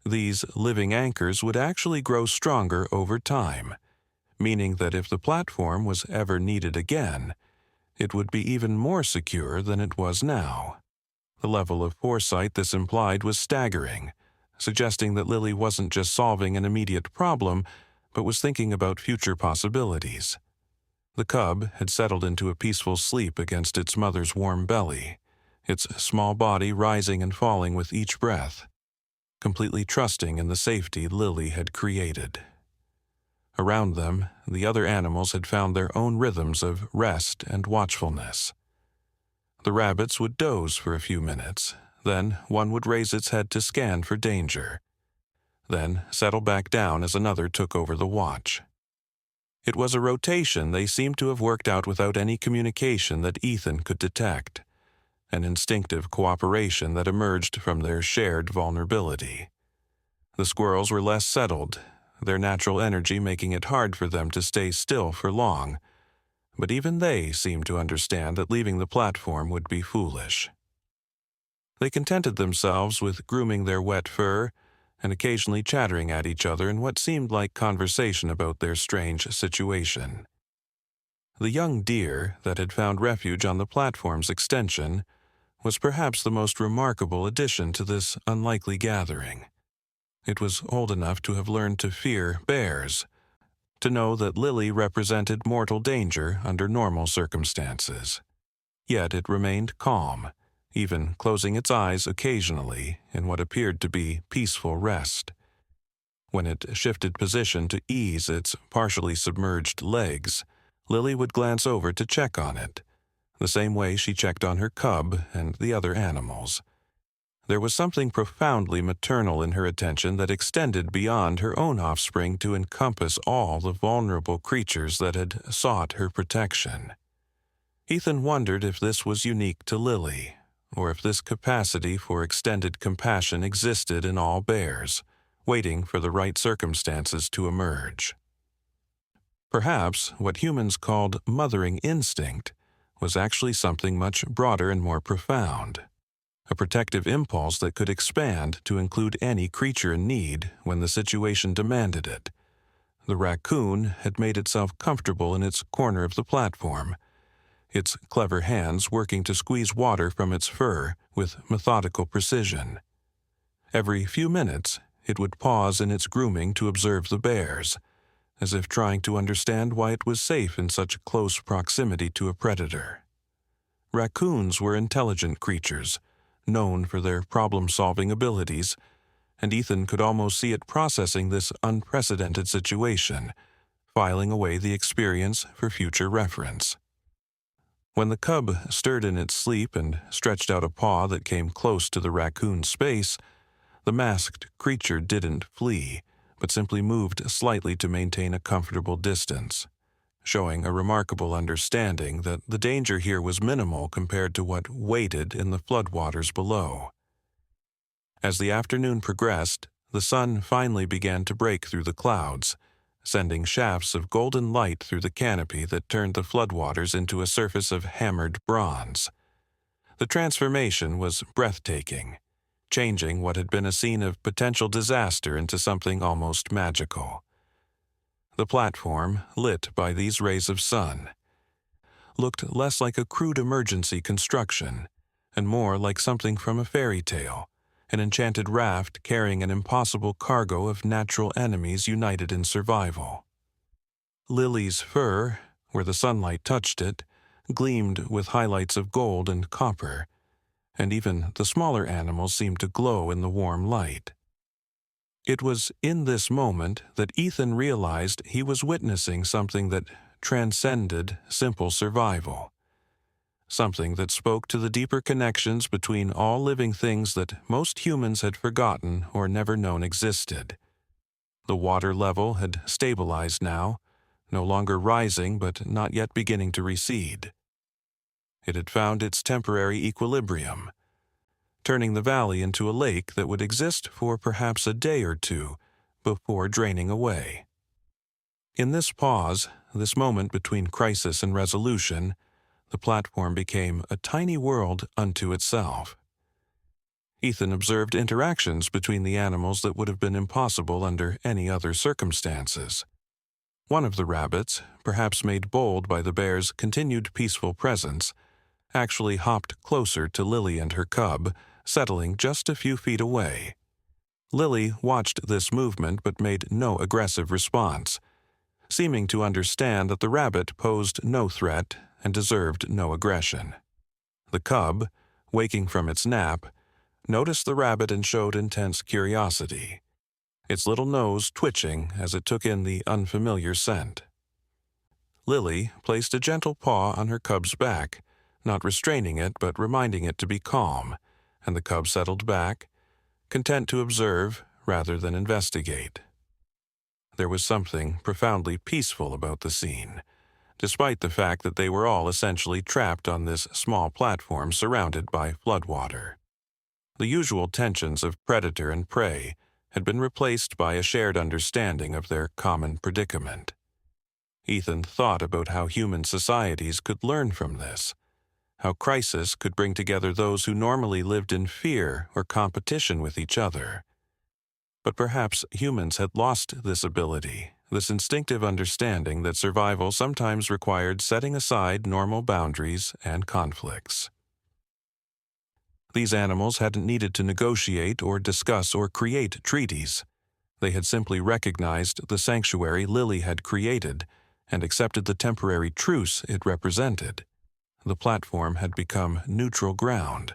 These living anchors would actually grow stronger over time, meaning that if the platform was ever needed again, it would be even more secure than it was now. The level of foresight this implied was staggering, suggesting that Lily wasn't just solving an immediate problem, but was thinking about future possibilities. The cub had settled into a peaceful sleep against its mother's warm belly, its small body rising and falling with each breath, completely trusting in the safety Lily had created. Around them, the other animals had found their own rhythms of rest and watchfulness. The rabbits would doze for a few minutes, then one would raise its head to scan for danger, then settle back down as another took over the watch. It was a rotation they seemed to have worked out without any communication that Ethan could detect, an instinctive cooperation that emerged from their shared vulnerability. The squirrels were less settled, their natural energy making it hard for them to stay still for long, but even they seemed to understand that leaving the platform would be foolish. They contented themselves with grooming their wet fur and occasionally chattering at each other in what seemed like conversation about their strange situation. The young deer that had found refuge on the platform's extension was perhaps the most remarkable addition to this unlikely gathering. It was old enough to have learned to fear bears, to know that Lily represented mortal danger under normal circumstances. Yet it remained calm, even closing its eyes occasionally in what appeared to be peaceful rest. When it shifted position to ease its partially submerged legs, Lily would glance over to check on it, the same way she checked on her cub and the other animals. There was something profoundly maternal in her attention that extended beyond her own offspring to encompass all the vulnerable creatures that had sought her protection. Ethan wondered if this was unique to Lily, or if this capacity for extended compassion existed in all bears, waiting for the right circumstances to emerge. Perhaps what humans called mothering instinct was actually something much broader and more profound, a protective impulse that could expand to include any creature in need when the situation demanded it. The raccoon had made itself comfortable in its corner of the platform, its clever hands working to squeeze water from its fur with methodical precision. Every few minutes, it would pause in its grooming to observe the bears, as if trying to understand why it was safe in such close proximity to a predator. Raccoons were intelligent creatures, known for their problem-solving abilities, and Ethan could almost see it processing this unprecedented situation, filing away the experience for future reference. When the cub stirred in its sleep and stretched out a paw that came close to the raccoon's space, the masked creature didn't flee, but simply moved slightly to maintain a comfortable distance, showing a remarkable understanding that the danger here was minimal compared to what waited in the floodwaters below. As the afternoon progressed, the sun finally began to break through the clouds, sending shafts of golden light through the canopy that turned the floodwaters into a surface of hammered bronze. The transformation was breathtaking, changing what had been a scene of potential disaster into something almost magical. The platform, lit by these rays of sun, looked less like a crude emergency construction and more like something from a fairy tale, an enchanted raft carrying an impossible cargo of natural enemies united in survival. Lily's fur, where the sunlight touched it, gleamed with highlights of gold and copper, and even the smaller animals seemed to glow in the warm light. It was in this moment that Ethan realized he was witnessing something that transcended simple survival, something that spoke to the deeper connections between all living things that most humans had forgotten or never known existed. The water level had stabilized now, no longer rising but not yet beginning to recede. It had found its temporary equilibrium, turning the valley into a lake that would exist for perhaps a day or two before draining away. In this pause, this moment between crisis and resolution, the platform became a tiny world unto itself. Ethan observed interactions between the animals that would have been impossible under any other circumstances. One of the rabbits, perhaps made bold by the bear's continued peaceful presence, actually hopped closer to Lily and her cub, settling just a few feet away. Lily watched this movement but made no aggressive response, seeming to understand that the rabbit posed no threat and deserved no aggression. The cub, waking from its nap, noticed the rabbit and showed intense curiosity, its little nose twitching as it took in the unfamiliar scent. Lily placed a gentle paw on her cub's back, not restraining it but reminding it to be calm, and the cub settled back, content to observe rather than investigate. There was something profoundly peaceful about the scene, despite the fact that they were all essentially trapped on this small platform surrounded by floodwater. The usual tensions of predator and prey had been replaced by a shared understanding of their common predicament. Ethan thought about how human societies could learn from this, how crisis could bring together those who normally lived in fear or competition with each other. But perhaps humans had lost this ability, this instinctive understanding that survival sometimes required setting aside normal boundaries and conflicts. These animals hadn't needed to negotiate or discuss or create treaties. They had simply recognized the sanctuary Lily had created and accepted the temporary truce it represented. The platform had become neutral ground,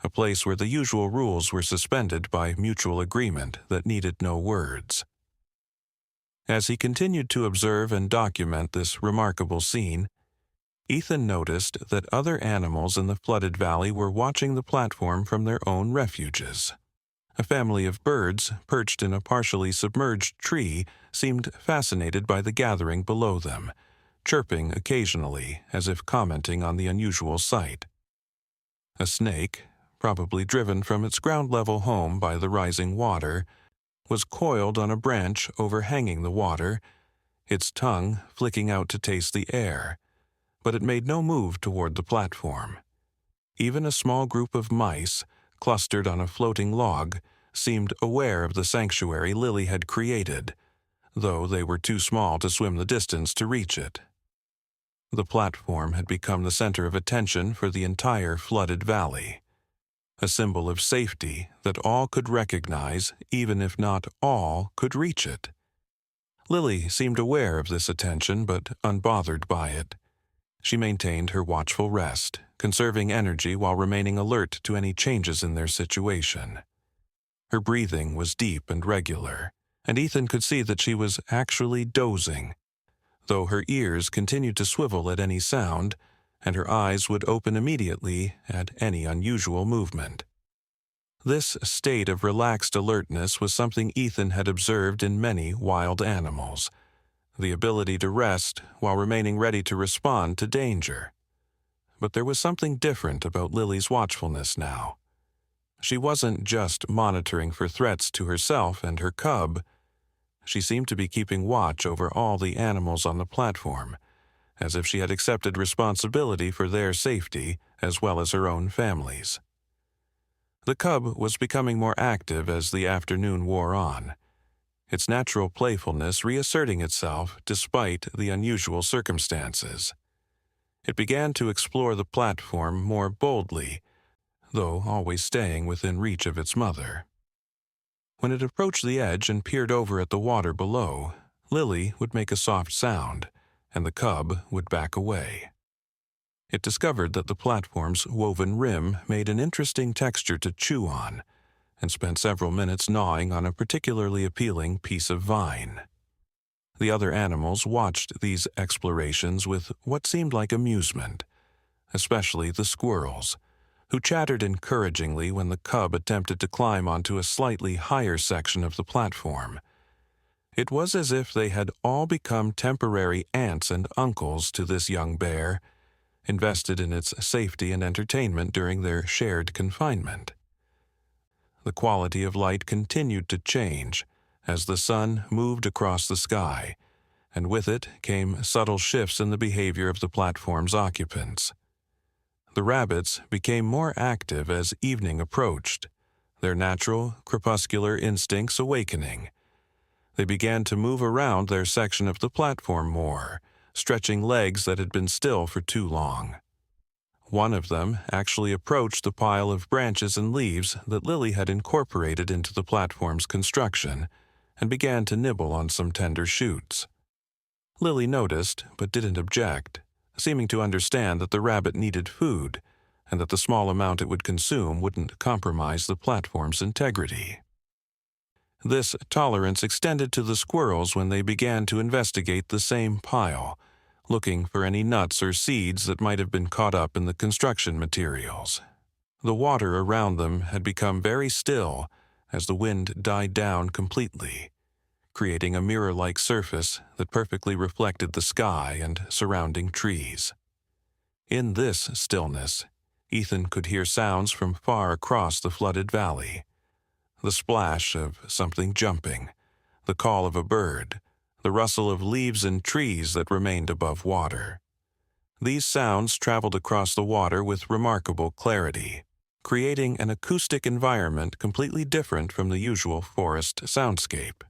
a place where the usual rules were suspended by mutual agreement that needed no words. As he continued to observe and document this remarkable scene, Ethan noticed that other animals in the flooded valley were watching the platform from their own refuges. A family of birds, perched in a partially submerged tree, seemed fascinated by the gathering below them, chirping occasionally as if commenting on the unusual sight. A snake, probably driven from its ground-level home by the rising water, was coiled on a branch overhanging the water, its tongue flicking out to taste the air, but it made no move toward the platform. Even a small group of mice, clustered on a floating log, seemed aware of the sanctuary Lily had created, though they were too small to swim the distance to reach it. The platform had become the center of attention for the entire flooded valley, a symbol of safety that all could recognize, even if not all could reach it. Lily seemed aware of this attention, but unbothered by it. She maintained her watchful rest, conserving energy while remaining alert to any changes in their situation. Her breathing was deep and regular, and Ethan could see that she was actually dozing, though her ears continued to swivel at any sound, and her eyes would open immediately at any unusual movement. This state of relaxed alertness was something Ethan had observed in many wild animals, the ability to rest while remaining ready to respond to danger. But there was something different about Lily's watchfulness now. She wasn't just monitoring for threats to herself and her cub. She seemed to be keeping watch over all the animals on the platform, as if she had accepted responsibility for their safety as well as her own family's. The cub was becoming more active as the afternoon wore on, its natural playfulness reasserting itself despite the unusual circumstances. It began to explore the platform more boldly, though always staying within reach of its mother. When it approached the edge and peered over at the water below, Lily would make a soft sound, and the cub would back away. It discovered that the platform's woven rim made an interesting texture to chew on, and spent several minutes gnawing on a particularly appealing piece of vine. The other animals watched these explorations with what seemed like amusement, especially the squirrels, who chattered encouragingly when the cub attempted to climb onto a slightly higher section of the platform. It was as if they had all become temporary aunts and uncles to this young bear, invested in its safety and entertainment during their shared confinement. The quality of light continued to change as the sun moved across the sky, and with it came subtle shifts in the behavior of the platform's occupants. The rabbits became more active as evening approached, their natural, crepuscular instincts awakening. They began to move around their section of the platform more, stretching legs that had been still for too long. One of them actually approached the pile of branches and leaves that Lily had incorporated into the platform's construction and began to nibble on some tender shoots. Lily noticed, but didn't object, seeming to understand that the rabbit needed food and that the small amount it would consume wouldn't compromise the platform's integrity. This tolerance extended to the squirrels when they began to investigate the same pile, looking for any nuts or seeds that might have been caught up in the construction materials. The water around them had become very still as the wind died down completely, creating a mirror-like surface that perfectly reflected the sky and surrounding trees. In this stillness, Ethan could hear sounds from far across the flooded valley. The splash of something jumping, the call of a bird, the rustle of leaves and trees that remained above water. These sounds traveled across the water with remarkable clarity, creating an acoustic environment completely different from the usual forest soundscape.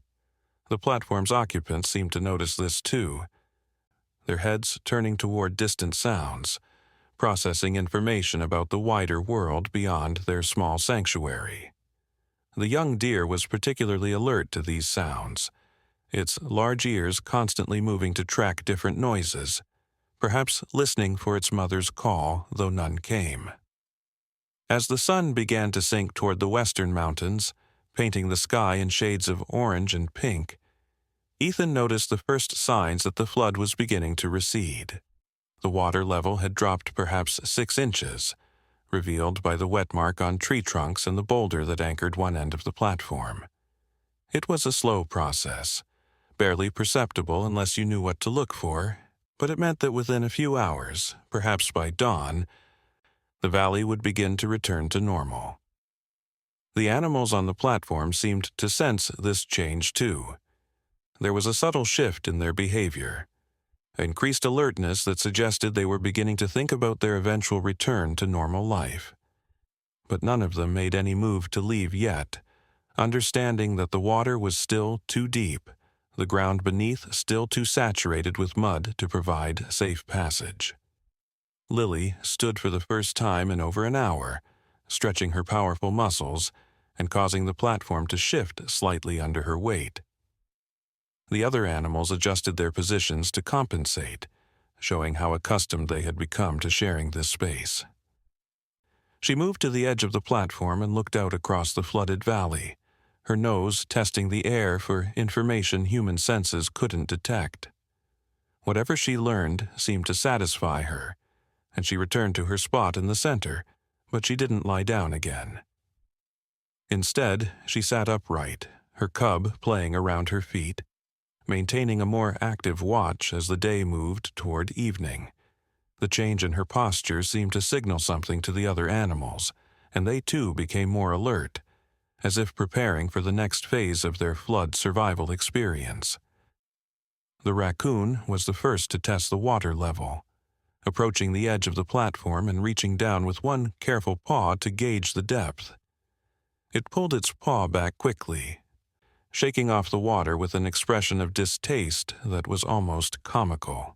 The platform's occupants seemed to notice this too, their heads turning toward distant sounds, processing information about the wider world beyond their small sanctuary. The young deer was particularly alert to these sounds, its large ears constantly moving to track different noises, perhaps listening for its mother's call, though none came. As the sun began to sink toward the western mountains, painting the sky in shades of orange and pink, Ethan noticed the first signs that the flood was beginning to recede. The water level had dropped perhaps 6 inches, revealed by the wet mark on tree trunks and the boulder that anchored one end of the platform. It was a slow process, barely perceptible unless you knew what to look for, but it meant that within a few hours, perhaps by dawn, the valley would begin to return to normal. The animals on the platform seemed to sense this change too. There was a subtle shift in their behavior, increased alertness that suggested they were beginning to think about their eventual return to normal life. But none of them made any move to leave yet, understanding that the water was still too deep, the ground beneath still too saturated with mud to provide safe passage. Lily stood for the first time in over an hour, stretching her powerful muscles and causing the platform to shift slightly under her weight. The other animals adjusted their positions to compensate, showing how accustomed they had become to sharing this space. She moved to the edge of the platform and looked out across the flooded valley, her nose testing the air for information human senses couldn't detect. Whatever she learned seemed to satisfy her, and she returned to her spot in the center, but she didn't lie down again. Instead, she sat upright, her cub playing around her feet, maintaining a more active watch as the day moved toward evening. The change in her posture seemed to signal something to the other animals, and they too became more alert, as if preparing for the next phase of their flood survival experience. The raccoon was the first to test the water level, approaching the edge of the platform and reaching down with one careful paw to gauge the depth. It pulled its paw back quickly, shaking off the water with an expression of distaste that was almost comical.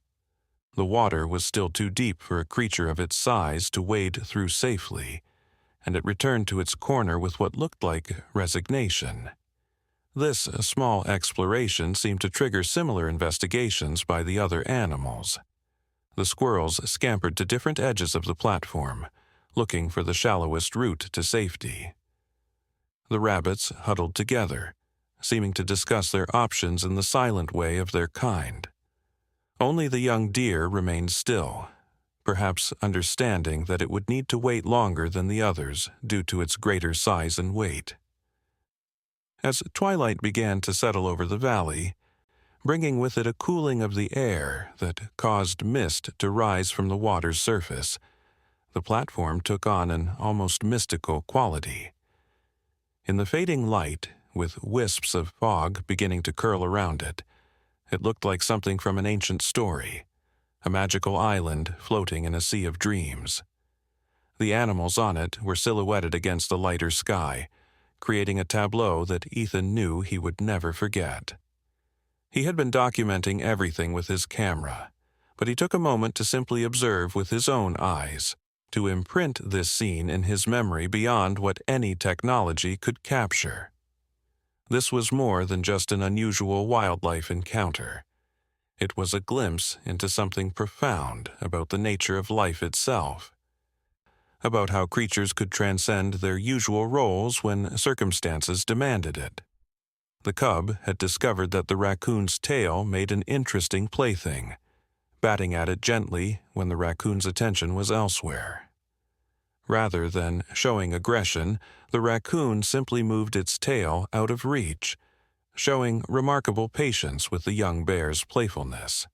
The water was still too deep for a creature of its size to wade through safely, and it returned to its corner with what looked like resignation. This small exploration seemed to trigger similar investigations by the other animals. The squirrels scampered to different edges of the platform, looking for the shallowest route to safety. The rabbits huddled together, seeming to discuss their options in the silent way of their kind. Only the young deer remained still, perhaps understanding that it would need to wait longer than the others due to its greater size and weight. As twilight began to settle over the valley, bringing with it a cooling of the air that caused mist to rise from the water's surface, the platform took on an almost mystical quality. In the fading light, with wisps of fog beginning to curl around it, it looked like something from an ancient story, a magical island floating in a sea of dreams. The animals on it were silhouetted against the lighter sky, creating a tableau that Ethan knew he would never forget. He had been documenting everything with his camera, but he took a moment to simply observe with his own eyes, to imprint this scene in his memory beyond what any technology could capture. This was more than just an unusual wildlife encounter. It was a glimpse into something profound about the nature of life itself, about how creatures could transcend their usual roles when circumstances demanded it. The cub had discovered that the raccoon's tail made an interesting plaything, batting at it gently when the raccoon's attention was elsewhere. Rather than showing aggression, the raccoon simply moved its tail out of reach, showing remarkable patience with the young bear's playfulness.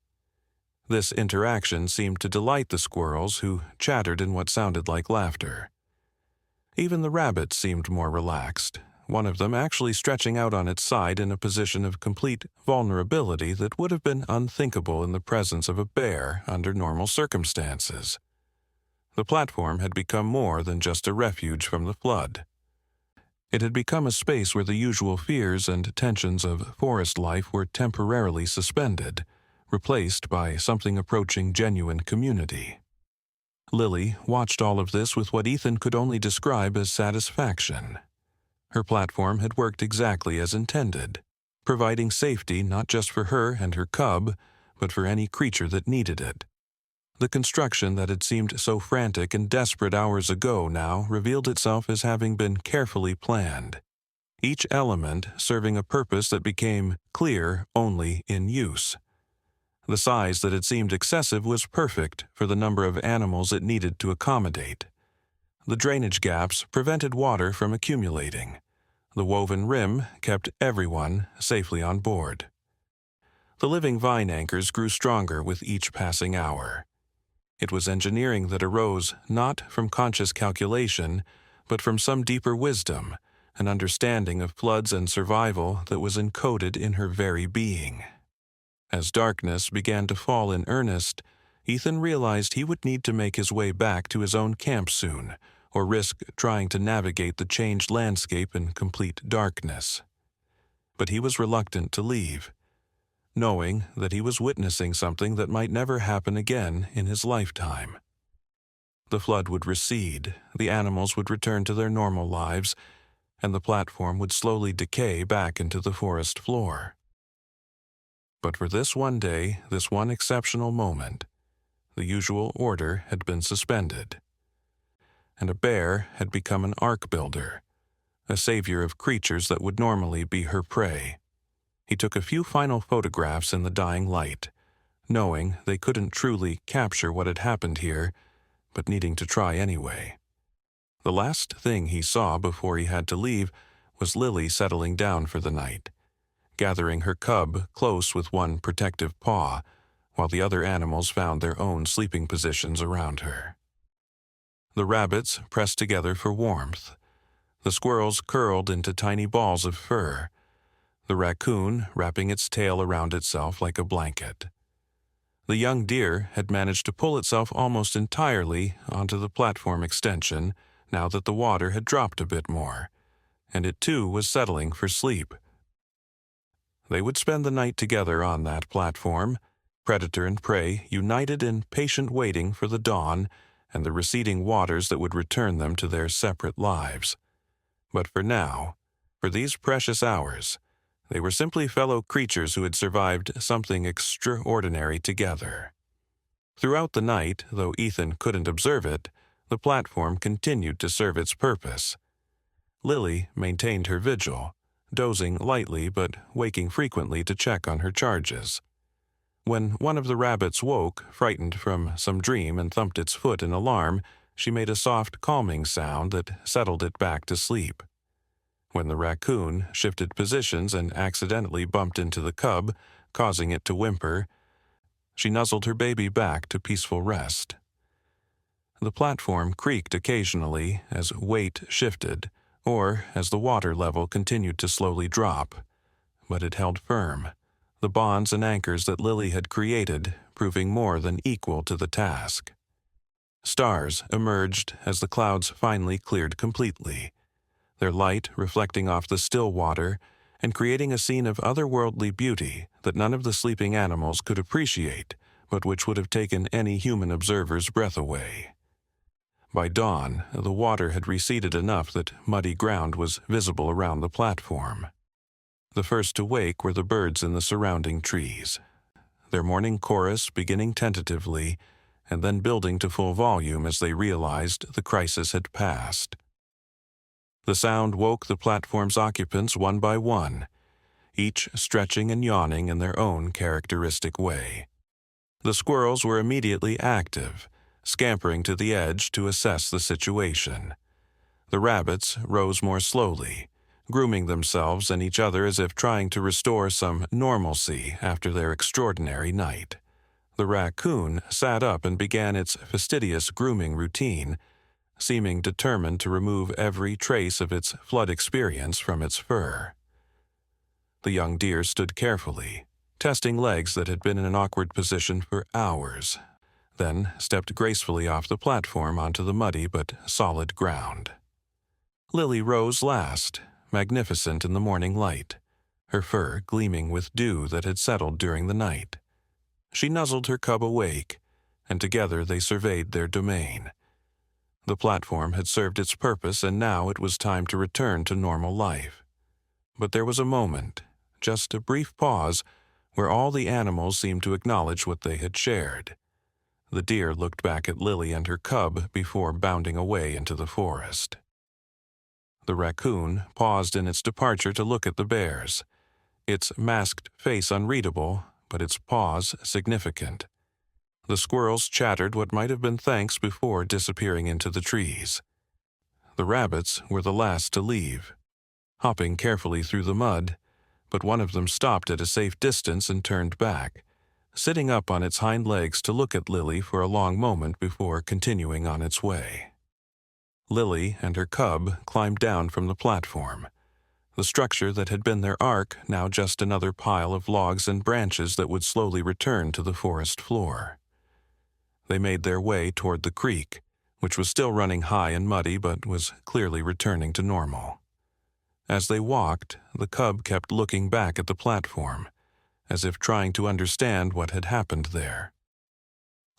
This interaction seemed to delight the squirrels, who chattered in what sounded like laughter. Even the rabbit seemed more relaxed, one of them actually stretching out on its side in a position of complete vulnerability that would have been unthinkable in the presence of a bear under normal circumstances. The platform had become more than just a refuge from the flood. It had become a space where the usual fears and tensions of forest life were temporarily suspended, replaced by something approaching genuine community. Lily watched all of this with what Ethan could only describe as satisfaction. Her platform had worked exactly as intended, providing safety not just for her and her cub, but for any creature that needed it. The construction that had seemed so frantic and desperate hours ago now revealed itself as having been carefully planned. each element serving a purpose that became clear only in use. The size that had seemed excessive was perfect for the number of animals it needed to accommodate. The drainage gaps prevented water from accumulating. The woven rim kept everyone safely on board. The living vine anchors grew stronger with each passing hour. It was engineering that arose not from conscious calculation, but from some deeper wisdom, an understanding of floods and survival that was encoded in her very being. As darkness began to fall in earnest, Ethan realized he would need to make his way back to his own camp soon, or risk trying to navigate the changed landscape in complete darkness. But he was reluctant to leave, knowing that he was witnessing something that might never happen again in his lifetime. The flood would recede, the animals would return to their normal lives, and the platform would slowly decay back into the forest floor. But for this one day, this one exceptional moment, the usual order had been suspended, and a bear had become an ark builder, a savior of creatures that would normally be her prey. He took a few final photographs in the dying light, knowing they couldn't truly capture what had happened here, but needing to try anyway. The last thing he saw before he had to leave was Lily settling down for the night, gathering her cub close with one protective paw, while the other animals found their own sleeping positions around her. The rabbits pressed together for warmth. The squirrels curled into tiny balls of fur, the raccoon wrapping its tail around itself like a blanket. The young deer had managed to pull itself almost entirely onto the platform extension now that the water had dropped a bit more, and it too was settling for sleep. They would spend the night together on that platform, predator and prey united in patient waiting for the dawn and the receding waters that would return them to their separate lives. But for now, for these precious hours, they were simply fellow creatures who had survived something extraordinary together. Throughout the night, though Ethan couldn't observe it, the platform continued to serve its purpose. Lily maintained her vigil, dozing lightly but waking frequently to check on her charges. When one of the rabbits woke, frightened from some dream, and thumped its foot in alarm, she made a soft, calming sound that settled it back to sleep. When the raccoon shifted positions and accidentally bumped into the cub, causing it to whimper, she nuzzled her baby back to peaceful rest. The platform creaked occasionally as weight shifted, or as the water level continued to slowly drop, but it held firm, the bonds and anchors that Lily had created proving more than equal to the task. Stars emerged as the clouds finally cleared completely, their light reflecting off the still water and creating a scene of otherworldly beauty that none of the sleeping animals could appreciate, but which would have taken any human observer's breath away. By dawn, the water had receded enough that muddy ground was visible around the platform. The first to wake were the birds in the surrounding trees, their morning chorus beginning tentatively and then building to full volume as they realized the crisis had passed. The sound woke the platform's occupants one by one, each stretching and yawning in their own characteristic way. The squirrels were immediately active, scampering to the edge to assess the situation. The rabbits rose more slowly, grooming themselves and each other as if trying to restore some normalcy after their extraordinary night. The raccoon sat up and began its fastidious grooming routine, seeming determined to remove every trace of its flood experience from its fur. The young deer stood carefully, testing legs that had been in an awkward position for hours, then stepped gracefully off the platform onto the muddy but solid ground. Lily rose last, magnificent in the morning light, her fur gleaming with dew that had settled during the night. She nuzzled her cub awake, and together they surveyed their domain. The platform had served its purpose, and now it was time to return to normal life. But there was a moment, just a brief pause, where all the animals seemed to acknowledge what they had shared. The deer looked back at Lily and her cub before bounding away into the forest. The raccoon paused in its departure to look at the bears, its masked face unreadable, but its pause significant. The squirrels chattered what might have been thanks before disappearing into the trees. The rabbits were the last to leave, hopping carefully through the mud, but one of them stopped at a safe distance and turned back, sitting up on its hind legs to look at Lily for a long moment before continuing on its way. Lily and her cub climbed down from the platform, the structure that had been their ark now just another pile of logs and branches that would slowly return to the forest floor. They made their way toward the creek, which was still running high and muddy but was clearly returning to normal. As they walked, the cub kept looking back at the platform, as if trying to understand what had happened there.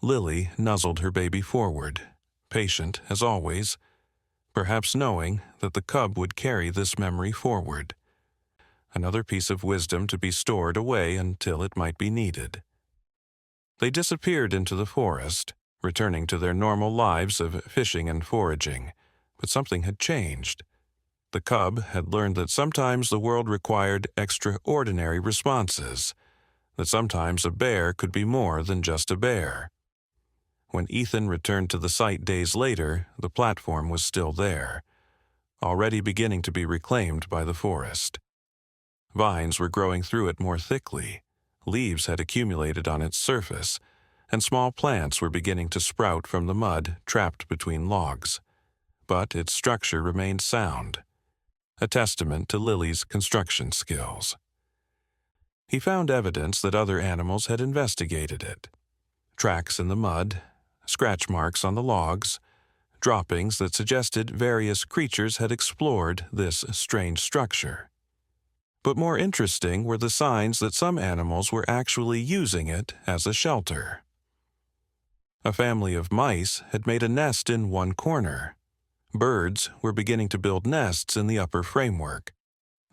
Lily nuzzled her baby forward, patient as always, perhaps knowing that the cub would carry this memory forward, another piece of wisdom to be stored away until it might be needed. They disappeared into the forest, returning to their normal lives of fishing and foraging, but something had changed. The cub had learned that sometimes the world required extraordinary responses, that sometimes a bear could be more than just a bear. When Ethan returned to the site days later, the platform was still there, already beginning to be reclaimed by the forest. Vines were growing through it more thickly, leaves had accumulated on its surface, and small plants were beginning to sprout from the mud trapped between logs. But its structure remained sound, a testament to Lily's construction skills. He found evidence that other animals had investigated it. Tracks in the mud, scratch marks on the logs, droppings that suggested various creatures had explored this strange structure. But more interesting were the signs that some animals were actually using it as a shelter. A family of mice had made a nest in one corner. Birds were beginning to build nests in the upper framework.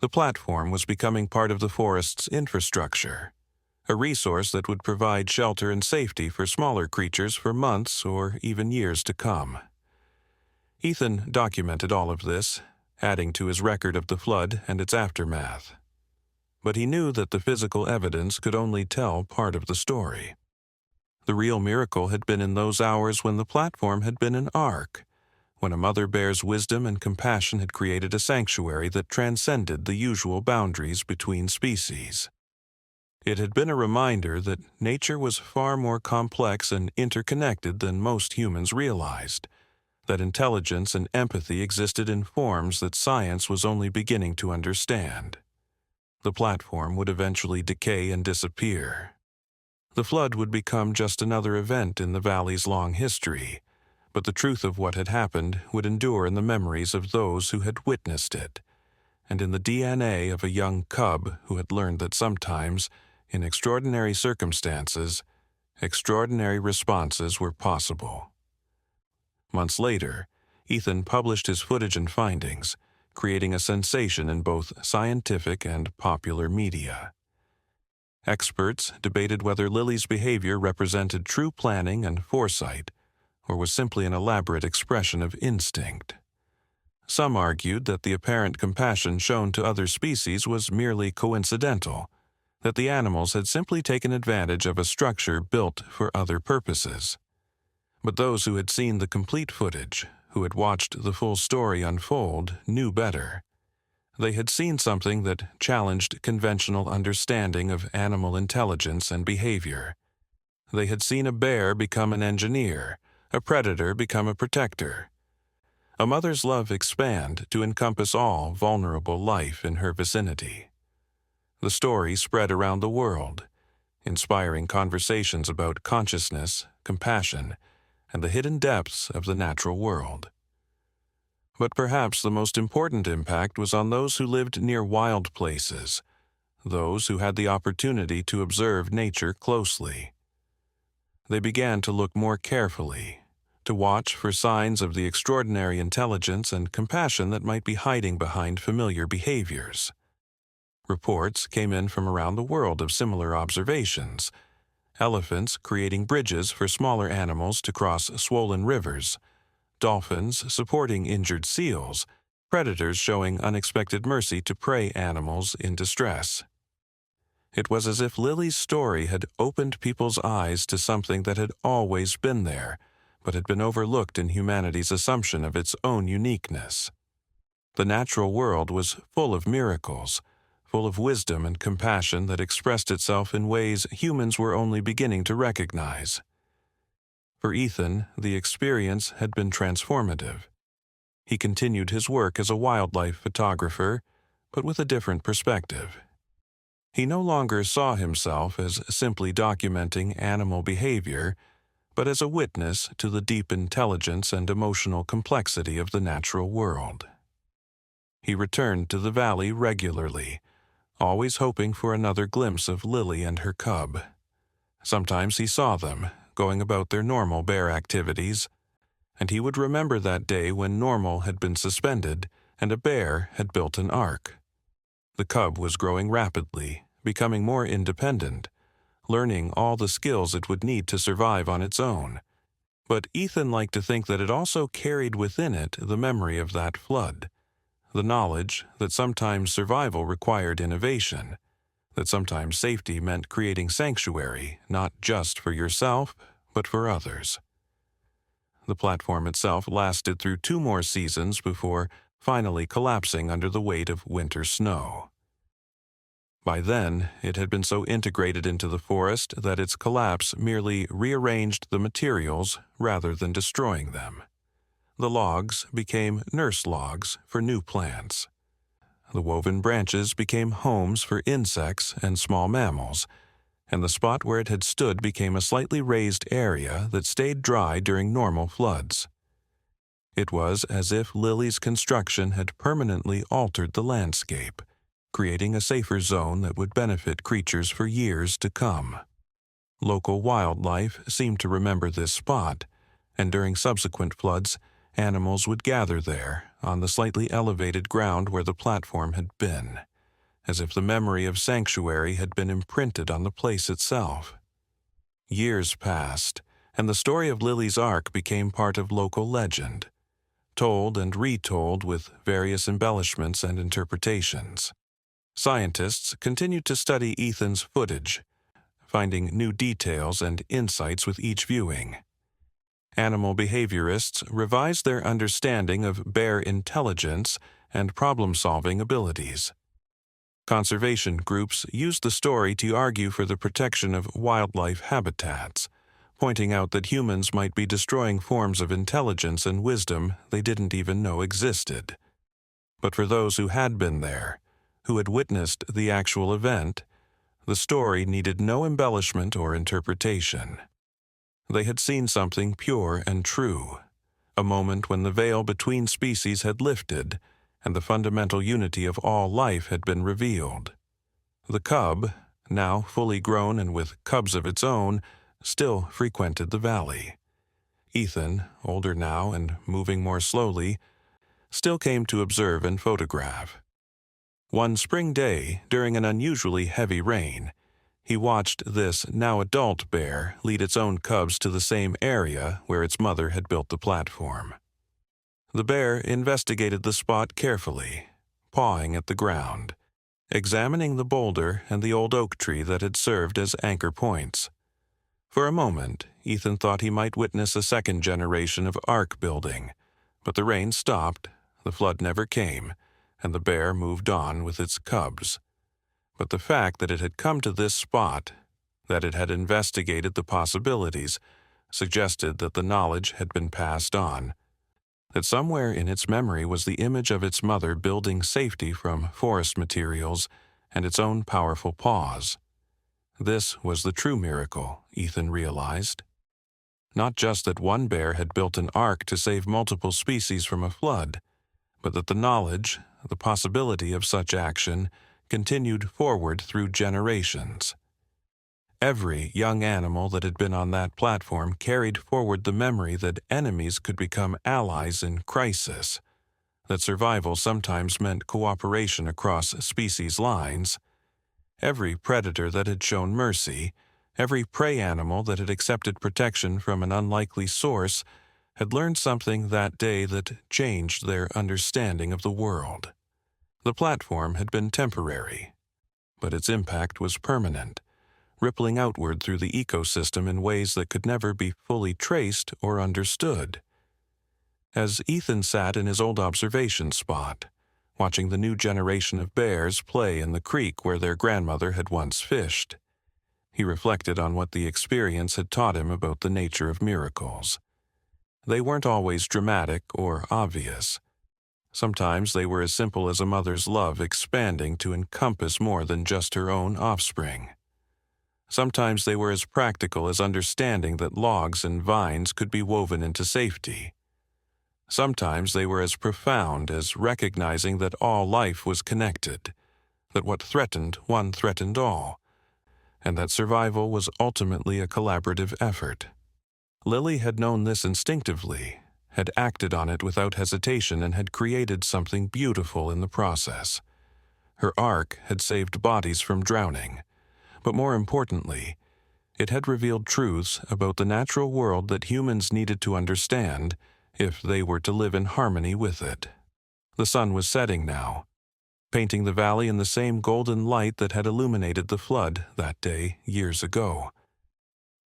The platform was becoming part of the forest's infrastructure, a resource that would provide shelter and safety for smaller creatures for months or even years to come. Ethan documented all of this, adding to his record of the flood and its aftermath. But he knew that the physical evidence could only tell part of the story. The real miracle had been in those hours when the platform had been an ark, when a mother bear's wisdom and compassion had created a sanctuary that transcended the usual boundaries between species. It had been a reminder that nature was far more complex and interconnected than most humans realized, that intelligence and empathy existed in forms that science was only beginning to understand. The platform would eventually decay and disappear. The flood would become just another event in the valley's long history, but the truth of what had happened would endure in the memories of those who had witnessed it, and in the DNA of a young cub who had learned that sometimes, in extraordinary circumstances, extraordinary responses were possible. Months later, Ethan published his footage and findings, creating a sensation in both scientific and popular media. Experts debated whether Lily's behavior represented true planning and foresight, or was simply an elaborate expression of instinct. Some argued that the apparent compassion shown to other species was merely coincidental, that the animals had simply taken advantage of a structure built for other purposes. But those who had seen the complete footage, who had watched the full story unfold, knew better. They had seen something that challenged conventional understanding of animal intelligence and behavior. They had seen a bear become an engineer, a predator become a protector, a mother's love expand to encompass all vulnerable life in her vicinity. The story spread around the world, inspiring conversations about consciousness, compassion, and the hidden depths of the natural world. But perhaps the most important impact was on those who lived near wild places, those who had the opportunity to observe nature closely. They began to look more carefully, to watch for signs of the extraordinary intelligence and compassion that might be hiding behind familiar behaviors. Reports came in from around the world of similar observations: elephants creating bridges for smaller animals to cross swollen rivers, dolphins supporting injured seals, predators showing unexpected mercy to prey animals in distress. It was as if Lily's story had opened people's eyes to something that had always been there, but had been overlooked in humanity's assumption of its own uniqueness. The natural world was full of miracles, full of wisdom and compassion that expressed itself in ways humans were only beginning to recognize. For Ethan, the experience had been transformative. He continued his work as a wildlife photographer, but with a different perspective. He no longer saw himself as simply documenting animal behavior, but as a witness to the deep intelligence and emotional complexity of the natural world. He returned to the valley regularly, always hoping for another glimpse of Lily and her cub. Sometimes he saw them, going about their normal bear activities, and he would remember that day when normal had been suspended and a bear had built an ark. The cub was growing rapidly, becoming more independent, learning all the skills it would need to survive on its own. But Ethan liked to think that it also carried within it the memory of that flood, the knowledge that sometimes survival required innovation, that sometimes safety meant creating sanctuary, not just for yourself, but for others. The platform itself lasted through 2 more seasons before finally collapsing under the weight of winter snow. By then, it had been so integrated into the forest that its collapse merely rearranged the materials rather than destroying them. The logs became nurse logs for new plants. The woven branches became homes for insects and small mammals, and the spot where it had stood became a slightly raised area that stayed dry during normal floods. It was as if Lily's construction had permanently altered the landscape, creating a safer zone that would benefit creatures for years to come. Local wildlife seemed to remember this spot, and during subsequent floods, animals would gather there, on the slightly elevated ground where the platform had been, as if the memory of sanctuary had been imprinted on the place itself. Years passed, and the story of Lily's Ark became part of local legend, told and retold with various embellishments and interpretations. Scientists continued to study Ethan's footage, finding new details and insights with each viewing. Animal behaviorists revised their understanding of bear intelligence and problem-solving abilities. Conservation groups used the story to argue for the protection of wildlife habitats, pointing out that humans might be destroying forms of intelligence and wisdom they didn't even know existed. But for those who had been there, who had witnessed the actual event, the story needed no embellishment or interpretation. They had seen something pure and true, a moment when the veil between species had lifted and the fundamental unity of all life had been revealed. The cub, now fully grown and with cubs of its own, still frequented the valley. Ethan, older now and moving more slowly, still came to observe and photograph. One spring day, during an unusually heavy rain, he watched this now adult bear lead its own cubs to the same area where its mother had built the platform. The bear investigated the spot carefully, pawing at the ground, examining the boulder and the old oak tree that had served as anchor points. For a moment, Ethan thought he might witness a second generation of ark building, but the rain stopped, the flood never came, and the bear moved on with its cubs. But the fact that it had come to this spot, that it had investigated the possibilities, suggested that the knowledge had been passed on, that somewhere in its memory was the image of its mother building safety from forest materials and its own powerful paws. This was the true miracle, Ethan realized. Not just that one bear had built an ark to save multiple species from a flood, but that the knowledge, the possibility of such action, continued forward through generations. Every young animal that had been on that platform carried forward the memory that enemies could become allies in crisis, that survival sometimes meant cooperation across species lines. Every predator that had shown mercy, every prey animal that had accepted protection from an unlikely source, had learned something that day that changed their understanding of the world. The platform had been temporary, but its impact was permanent, rippling outward through the ecosystem in ways that could never be fully traced or understood. As Ethan sat in his old observation spot, watching the new generation of bears play in the creek where their grandmother had once fished, he reflected on what the experience had taught him about the nature of miracles. They weren't always dramatic or obvious. Sometimes they were as simple as a mother's love expanding to encompass more than just her own offspring. Sometimes they were as practical as understanding that logs and vines could be woven into safety. Sometimes they were as profound as recognizing that all life was connected, that what threatened one threatened all, and that survival was ultimately a collaborative effort. Lily had known this instinctively, had acted on it without hesitation, and had created something beautiful in the process. Her ark had saved bodies from drowning, but more importantly, it had revealed truths about the natural world that humans needed to understand if they were to live in harmony with it. The sun was setting now, painting the valley in the same golden light that had illuminated the flood that day years ago.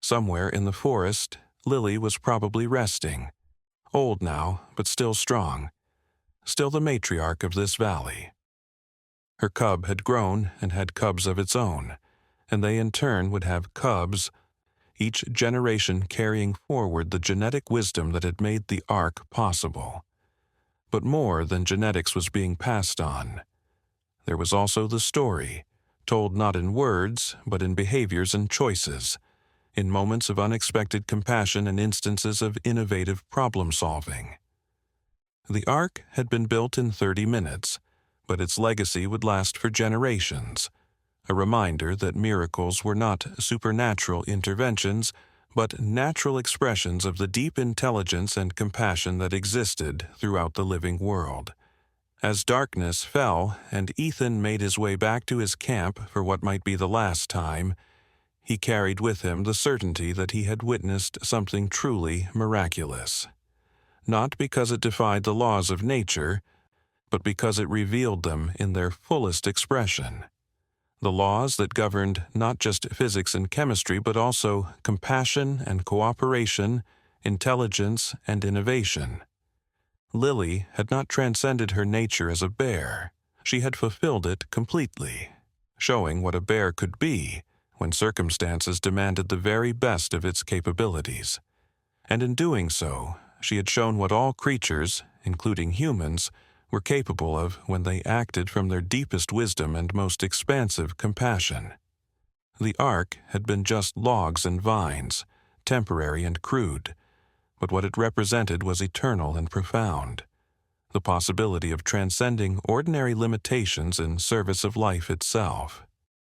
Somewhere in the forest, Lily was probably resting, old now, but still strong, still the matriarch of this valley. Her cub had grown and had cubs of its own, and they in turn would have cubs, each generation carrying forward the genetic wisdom that had made the ark possible. But more than genetics was being passed on. There was also the story, told not in words, but in behaviors and choices, in moments of unexpected compassion and instances of innovative problem-solving. The ark had been built in 30 minutes, but its legacy would last for generations, a reminder that miracles were not supernatural interventions, but natural expressions of the deep intelligence and compassion that existed throughout the living world. As darkness fell and Ethan made his way back to his camp for what might be the last time, he carried with him the certainty that he had witnessed something truly miraculous. Not because it defied the laws of nature, but because it revealed them in their fullest expression. The laws that governed not just physics and chemistry, but also compassion and cooperation, intelligence and innovation. Lily had not transcended her nature as a bear. She had fulfilled it completely, showing what a bear could be when circumstances demanded the very best of its capabilities. And in doing so, she had shown what all creatures, including humans, were capable of when they acted from their deepest wisdom and most expansive compassion. The ark had been just logs and vines, temporary and crude, but what it represented was eternal and profound, the possibility of transcending ordinary limitations in service of life itself.